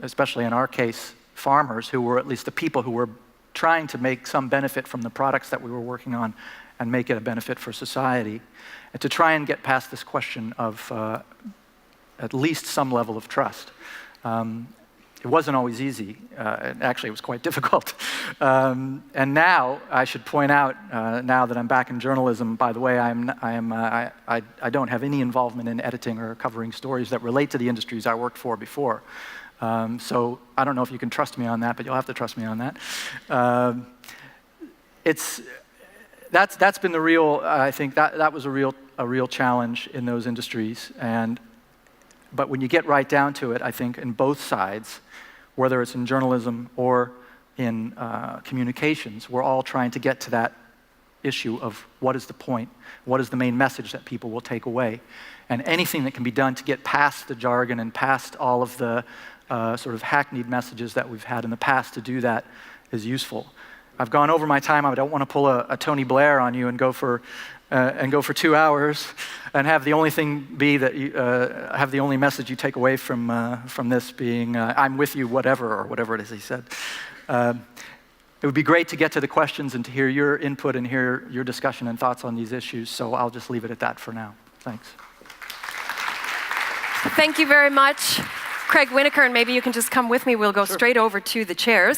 especially in our case, farmers, who were at least the people who were trying to make some benefit from the products that we were working on and make it a benefit for society, and to try and get past this question of at least some level of trust. It wasn't always easy. Actually, it was quite difficult. And now, I should point out, now that I'm back in journalism, by the way, I don't have any involvement in editing or covering stories that relate to the industries I worked for before. So I don't know if you can trust me on that, but you'll have to trust me on that. That's been the real. I think that was a real challenge in those industries. But when you get right down to it, I think in both sides, whether it's in journalism or in communications, we're all trying to get to that issue of what is the point, what is the main message that people will take away. And anything that can be done to get past the jargon and past all of the sort of hackneyed messages that we've had in the past to do that is useful. I've gone over my time. I don't want to pull a Tony Blair on you and go for 2 hours and have the only thing be that you have the only message you take away from this being I'm with you, whatever, or whatever it is he said. It would be great to get to the questions and to hear your input and hear your discussion and thoughts on these issues. So I'll just leave it at that for now. Thanks. Thank you very much, Craig Winneker, and maybe you can just come with me. We'll go straight over to the chairs.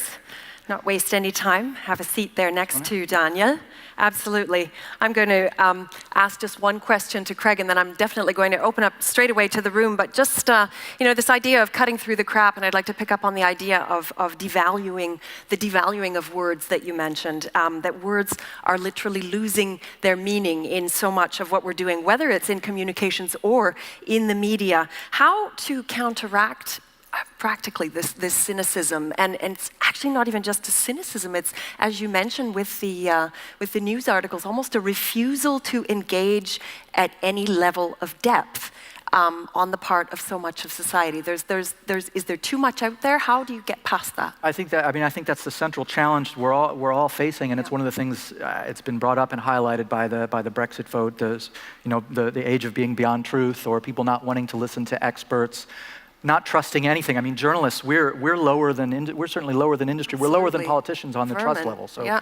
Not waste any time. Have a seat there next to Daniel. Absolutely. I'm going to ask just one question to Craig, and then I'm definitely going to open up straight away to the room. But just, this idea of cutting through the crap, and I'd like to pick up on the idea of devaluing of words that you mentioned, that words are literally losing their meaning in so much of what we're doing, whether it's in communications or in the media. How to counteract practically this cynicism, and it's actually not even just a cynicism. It's, as you mentioned with the news articles, almost a refusal to engage at any level of depth on the part of so much of society. Is there too much out there? How do you get past that? I think that's the central challenge we're all facing, and it's one of the things it's been brought up and highlighted by the Brexit vote. The age of being beyond truth, or people not wanting to listen to experts. Not trusting anything. I mean, journalists, we're certainly lower than industry. We're lower than politicians on the trust level. So, yeah.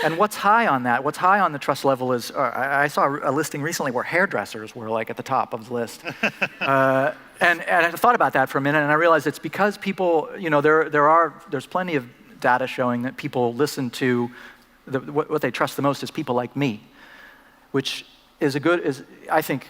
And what's high on that? What's high on the trust level is I saw a listing recently where hairdressers were like at the top of the list. And I thought about that for a minute, and I realized it's because people, there's plenty of data showing that people listen to what they trust the most is people like me, which is I think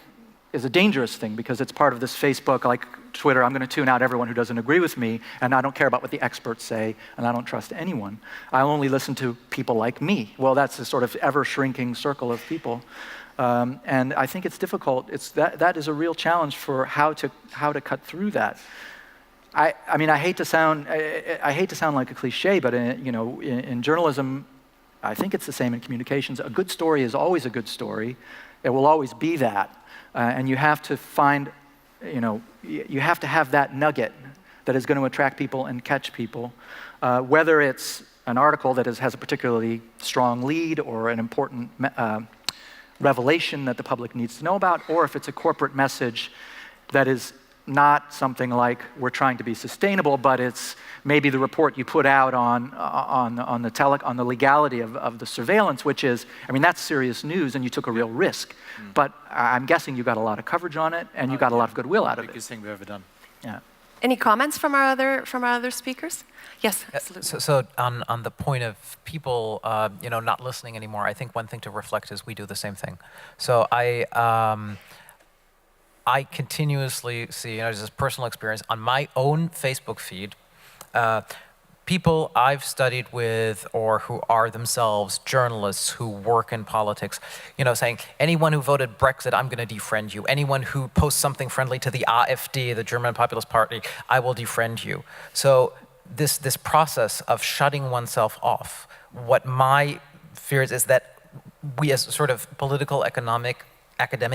is a dangerous thing, because it's part of this Facebook, like Twitter, I'm going to tune out everyone who doesn't agree with me, and I don't care about what the experts say, and I don't trust anyone. I only listen to people like me. Well, that's a sort of ever-shrinking circle of people. And I think it's difficult. That is a real challenge for how to cut through that. I hate to sound like a cliche, but in journalism, I think it's the same in communications. A good story is always a good story. It will always be that. And you have to find, you have to have that nugget that is going to attract people and catch people, whether it's an article that has a particularly strong lead or an important revelation that the public needs to know about, or if it's a corporate message that is not something like we're trying to be sustainable, but it's maybe the report you put out on the legality of the surveillance, which is, that's serious news, and you took a real risk. But I'm guessing you got a lot of coverage on it, and you got a lot of goodwill out of it. Biggest thing we've ever done. Yeah. Any comments from our other speakers? Yes, absolutely. So on the point of people, not listening anymore, I think one thing to reflect is we do the same thing. So I continuously see, just personal experience on my own Facebook feed, people I've studied with or who are themselves journalists who work in politics, saying, anyone who voted Brexit, I'm going to defriend you. Anyone who posts something friendly to the AfD, the German Populist Party, I will defriend you. So this process of shutting oneself off, what my fear is that we as sort of political, academic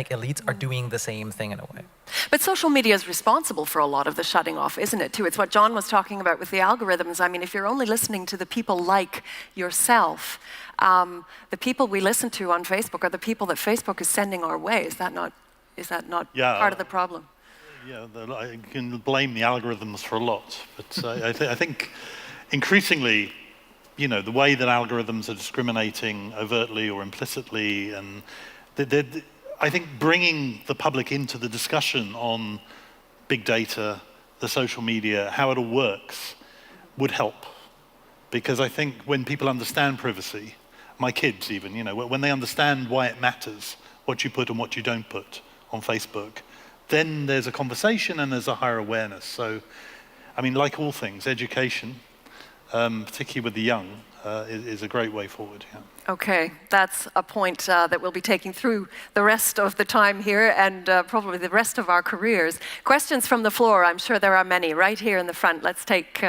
elites are doing the same thing in a way. But social media is responsible for a lot of the shutting off, isn't it, too? It's what John was talking about with the algorithms. I mean, if you're only listening to the people like yourself, the people we listen to on Facebook are the people that Facebook is sending our way. Is that not part of the problem? Yeah, I can blame the algorithms for a lot, but I think increasingly, the way that algorithms are discriminating overtly or implicitly, and I think bringing the public into the discussion on big data, the social media, how it all works, would help. Because I think when people understand privacy, my kids even, when they understand why it matters, what you put and what you don't put on Facebook, then there's a conversation and there's a higher awareness. So, I mean, like all things, education, particularly with the young, is a great way forward. Yeah. Okay, that's a point that we'll be taking through the rest of the time here and probably the rest of our careers. Questions from the floor, I'm sure there are many. Right here in the front, let's take,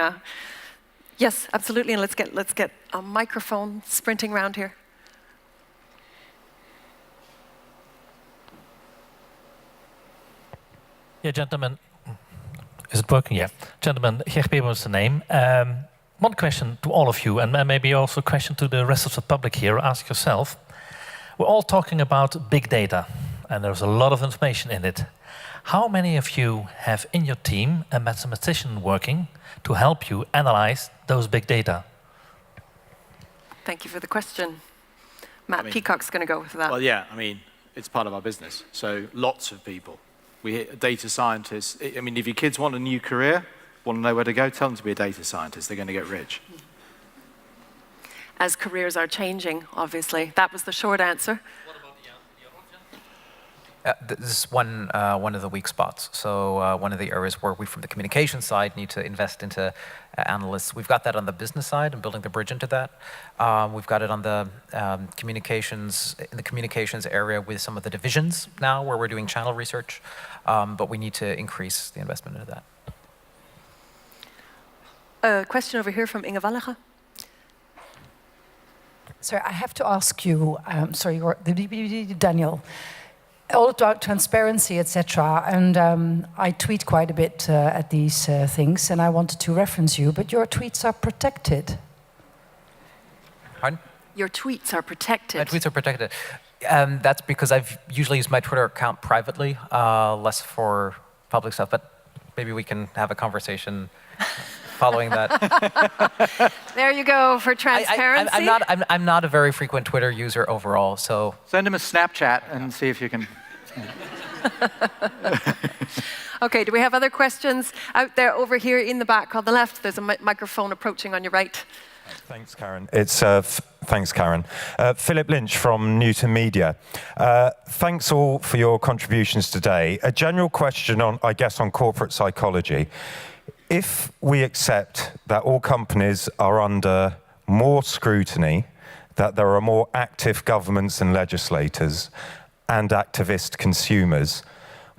yes, absolutely, and let's get a microphone sprinting around here. Yeah, gentlemen, is it working? Yeah. Gentlemen, Gert Peber is the name. One question to all of you, and maybe also a question to the rest of the public here. Ask yourself. We're all talking about big data, and there's a lot of information in it. How many of you have in your team a mathematician working to help you analyze those big data? Thank you for the question. Matt Peacock's going to go with that. Well, yeah, it's part of our business. So lots of people. We data scientists. If your kids want a new career, want to know where to go, tell them to be a data scientist. They're going to get rich. As careers are changing, obviously. That was the short answer. What about the This is one of the weak spots. So one of the areas where we, from the communication side, need to invest into analysts. We've got that on the business side and building the bridge into that. We've got it on the communications area with some of the divisions now, where we're doing channel research. But we need to increase the investment into that. A question over here from Inge Walliger. Sir, I have to ask you, Daniel, all about transparency, etc. And I tweet quite a bit at these things, and I wanted to reference you, but your tweets are protected. Pardon? Your tweets are protected. My tweets are protected. That's because I've usually used my Twitter account privately, less for public stuff, but maybe we can have a conversation following that. There you go for transparency. I'm not a very frequent Twitter user overall, so Send him a Snapchat and see if you can. Okay, do we have other questions out there over here in the back on the left? There's a microphone approaching on your right. Thanks, Karen. Thanks, Karen. Philip Lynch from Newton Media. Thanks all for your contributions today. A general question on corporate psychology. If we accept that all companies are under more scrutiny, that there are more active governments and legislators and activist consumers,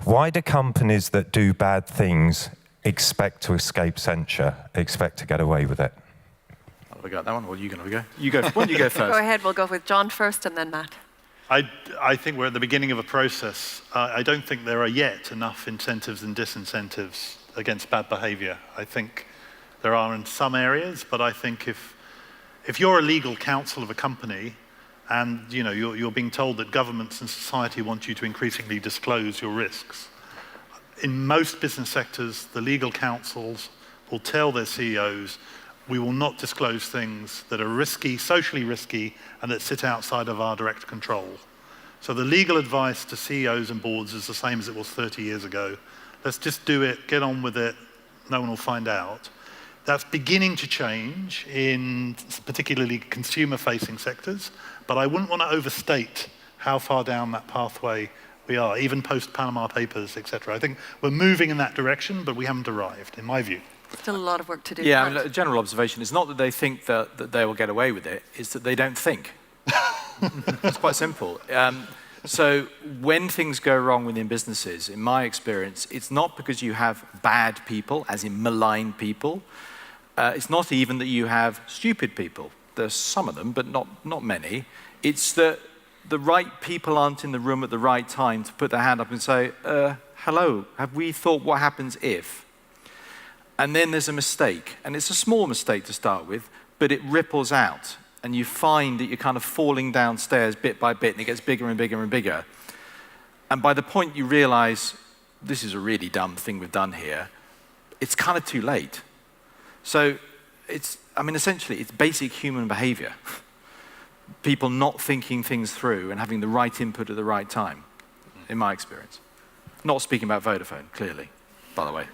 why do companies that do bad things expect to escape censure, expect to get away with it? Have I got that one, or are you going to go? You go. Why don't you go first? Go ahead, we'll go with John first and then Matt. I think we're at the beginning of a process. I don't think there are yet enough incentives and disincentives against bad behavior. I think there are in some areas, but I think if you're a legal counsel of a company and you're being told that governments and society want you to increasingly disclose your risks, in most business sectors, the legal counsels will tell their CEOs, we will not disclose things that are risky, socially risky, and that sit outside of our direct control. So the legal advice to CEOs and boards is the same as it was 30 years ago. Let's just do it, get on with it, no one will find out. That's beginning to change in particularly consumer-facing sectors, but I wouldn't want to overstate how far down that pathway we are, even post-Panama Papers, etc. I think we're moving in that direction, but we haven't arrived, in my view. Still a lot of work to do. Yeah, I Right. mean, a general observation is not that they think that they will get away with it, it's that they don't think. It's quite simple. So when things go wrong within businesses, in my experience, it's not because you have bad people, as in malign people. It's not even that you have stupid people. There's some of them, but not many. It's that the right people aren't in the room at the right time to put their hand up and say, hello, have we thought what happens if? And then there's a mistake. And it's a small mistake to start with, but it ripples out. And you find that you're kind of falling downstairs bit by bit, and it gets bigger and bigger and bigger. And by the point you realize, this is a really dumb thing we've done here, it's kind of too late. So essentially, it's basic human behavior. People not thinking things through and having the right input at the right time, in my experience. Not speaking about Vodafone, clearly, by the way.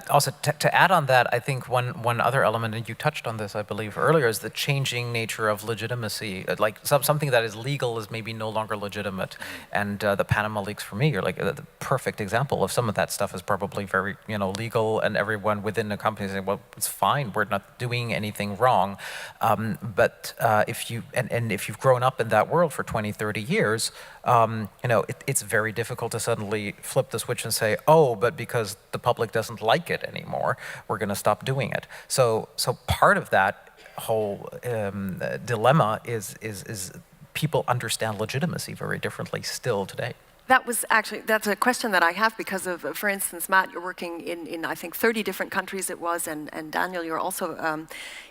Also, to add on that, I think one other element, and you touched on this, I believe, earlier, is the changing nature of legitimacy. Like something that is legal is maybe no longer legitimate. And the Panama leaks, for me, are like the perfect example of some of that stuff is probably very legal, and everyone within the company is saying, well, it's fine, we're not doing anything wrong. But if you've grown up in that world for 20, 30 years, it's very difficult to suddenly flip the switch and say, oh, but because the public doesn't like it anymore, we're going to stop doing it. So part of that whole dilemma is people understand legitimacy very differently still today. That's a question that I have because of, for instance, Matt, you're working in I think 30 different countries it was, and Daniel, you're also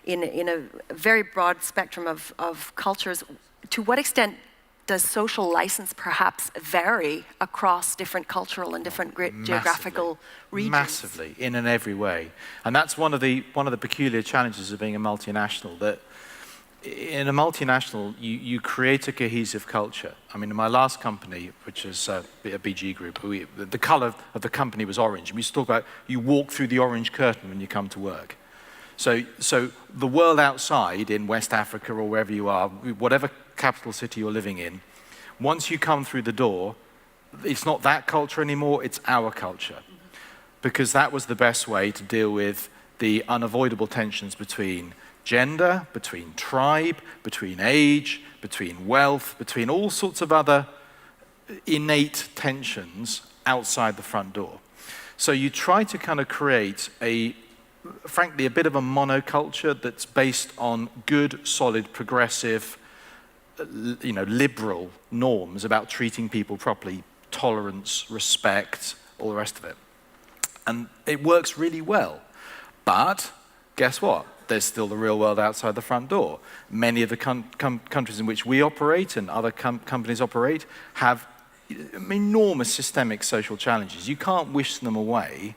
in a very broad spectrum of cultures. To what extent does social license perhaps vary across different cultural and different geographical regions? Massively, in and every way. And that's one of the peculiar challenges of being a multinational, that in a multinational, you create a cohesive culture. I mean, in my last company, which is a BG Group, the color of the company was orange. We used to talk about you walk through the orange curtain when you come to work. So the world outside in West Africa or wherever you are, whatever capital city you're living in, once you come through the door, it's not that culture anymore, it's our culture. Because that was the best way to deal with the unavoidable tensions between gender, between tribe, between age, between wealth, between all sorts of other innate tensions outside the front door. So you try to kind of create frankly, a bit of a monoculture that's based on good, solid, progressive, liberal norms about treating people properly, tolerance, respect, all the rest of it. And it works really well. But guess what? There's still the real world outside the front door. Many of the countries in which we operate and other companies operate have enormous systemic social challenges. You can't wish them away.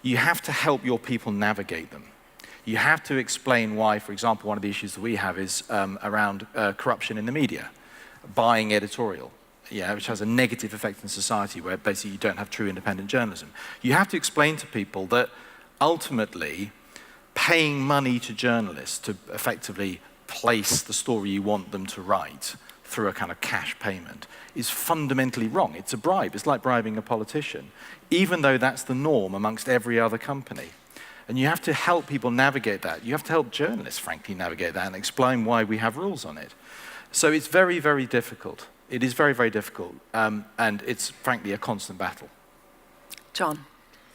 You have to help your people navigate them. You have to explain why, for example, one of the issues that we have is around corruption in the media, buying editorial, which has a negative effect in society where basically you don't have true independent journalism. You have to explain to people that ultimately paying money to journalists to effectively place the story you want them to write through a kind of cash payment is fundamentally wrong. It's a bribe. It's like bribing a politician, even though that's the norm amongst every other company. And you have to help people navigate that. You have to help journalists, frankly, navigate that and explain why we have rules on it. So it's very, very difficult. It is very, very difficult. And it's, frankly, a constant battle. John?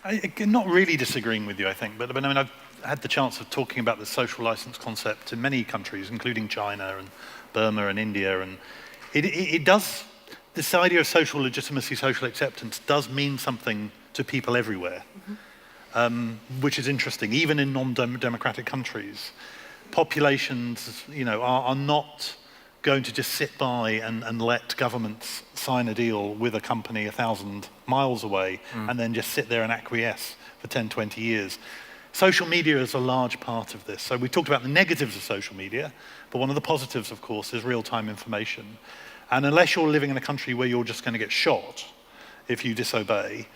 I'm not really disagreeing with you, I think. But I mean, I've had the chance of talking about the social license concept in many countries, including China and Burma and India. And it does, this idea of social legitimacy, social acceptance, does mean something to people everywhere. Which is interesting. Even in non-democratic countries, populations, are not going to just sit by and let governments sign a deal with a company 1,000 miles away and then just sit there and acquiesce for 10, 20 years. Social media is a large part of this. So we talked about the negatives of social media, but one of the positives, of course, is real-time information. And unless you're living in a country where you're just going to get shot if you disobey,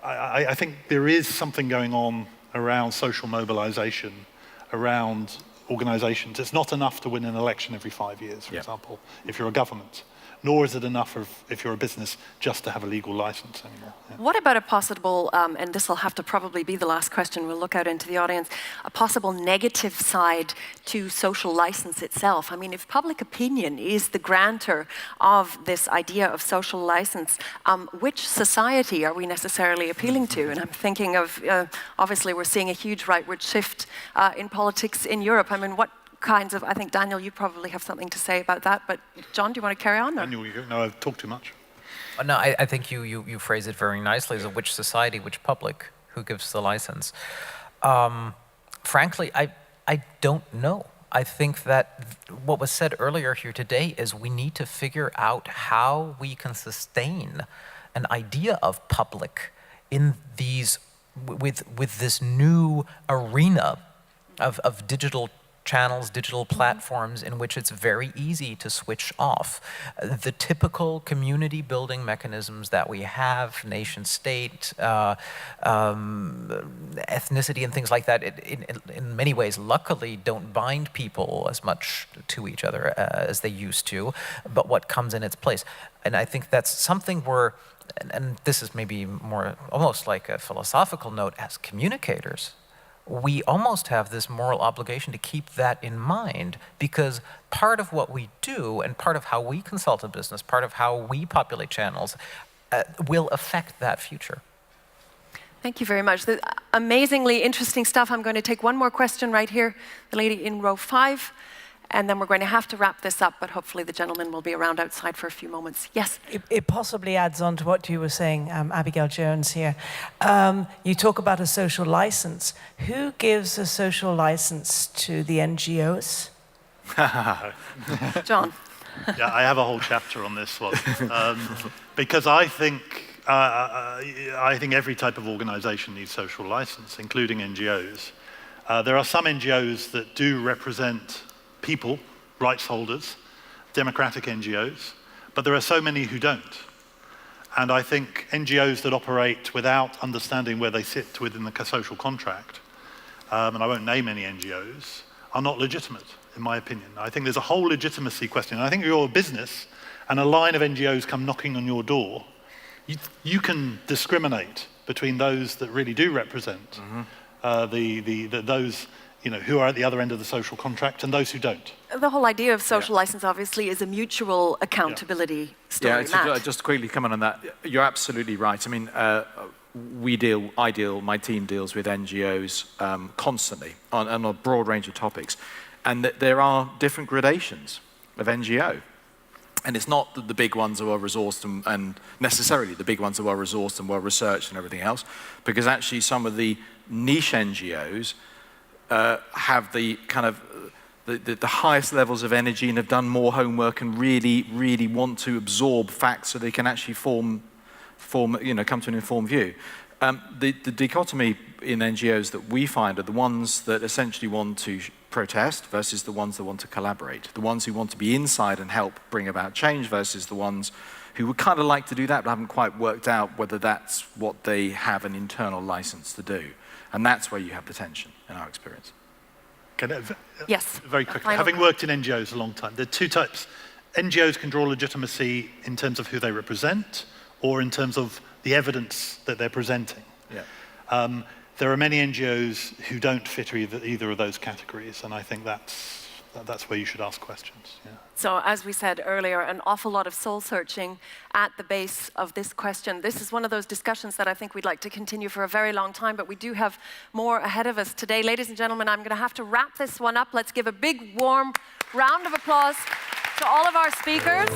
I think there is something going on around social mobilization, around organizations. It's not enough to win an election every 5 years, for example, if you're a government. nor is it enough if you're a business just to have a legal license anymore. Yeah. What about a possible, and this will have to probably be the last question, we'll look out into the audience, a possible negative side to social license itself? I mean, if public opinion is the grantor of this idea of social license, which society are we necessarily appealing to? And I'm thinking of, obviously we're seeing a huge rightward shift in politics in Europe. I mean, what kinds of, I think, Daniel, you probably have something to say about that, but John, do you want to carry on? Daniel, no, I've talked too much. No, I think you phrase it very nicely as a which society, which public, who gives the license. Frankly, I don't know. I think that what was said earlier here today is we need to figure out how we can sustain an idea of public in these, with this new arena of digital channels, digital platforms in which it's very easy to switch off. The typical community building mechanisms that we have, nation state, ethnicity and things like that, in many ways, luckily, don't bind people as much to each other as they used to, but what comes in its place. And I think that's something and this is maybe more almost like a philosophical note, as communicators, we almost have this moral obligation to keep that in mind, because part of what we do and part of how we consult a business, part of how we populate channels, will affect that future. Thank you very much. Amazingly interesting stuff. I'm going to take one more question right here, the lady in row 5, and then we're going to have to wrap this up, but hopefully the gentleman will be around outside for a few moments. Yes? It possibly adds on to what you were saying, Abigail Jones here. You talk about a social license. Who gives a social license to the NGOs? John? Yeah, I have a whole chapter on this one. Because I think every type of organization needs social license, including NGOs. There are some NGOs that do represent people, rights holders, democratic NGOs, but there are so many who don't. And I think NGOs that operate without understanding where they sit within the social contract, and I won't name any NGOs, are not legitimate, in my opinion. I think there's a whole legitimacy question. And I think if you're a business and a line of NGOs come knocking on your door, you can discriminate between those that really do represent those who are at the other end of the social contract and those who don't. The whole idea of social license, obviously, is a mutual accountability story. Yeah, just quickly comment on that. You're absolutely right. I mean, my team deals with NGOs constantly on a broad range of topics. And there are different gradations of NGO. And it's not that the big ones are well-resourced and necessarily the big ones are well-resourced and well-researched and everything else, because actually some of the niche NGOs have the kind of the highest levels of energy and have done more homework and really, really want to absorb facts so they can actually come to an informed view. The dichotomy in NGOs that we find are the ones that essentially want to protest versus the ones that want to collaborate. The ones who want to be inside and help bring about change versus the ones who would kind of like to do that but haven't quite worked out whether that's what they have an internal license to do. And that's where you have the tension in our experience. Yes. Very quickly. Having worked in NGOs a long time, there are two types. NGOs can draw legitimacy in terms of who they represent or in terms of the evidence that they're presenting. Yeah. There are many NGOs who don't fit either of those categories, and I think that's where you should ask questions. Yeah. So, as we said earlier, an awful lot of soul-searching at the base of this question. This is one of those discussions that I think we'd like to continue for a very long time, but we do have more ahead of us today. Ladies and gentlemen, I'm going to have to wrap this one up. Let's give a big, warm round of applause to all of our speakers.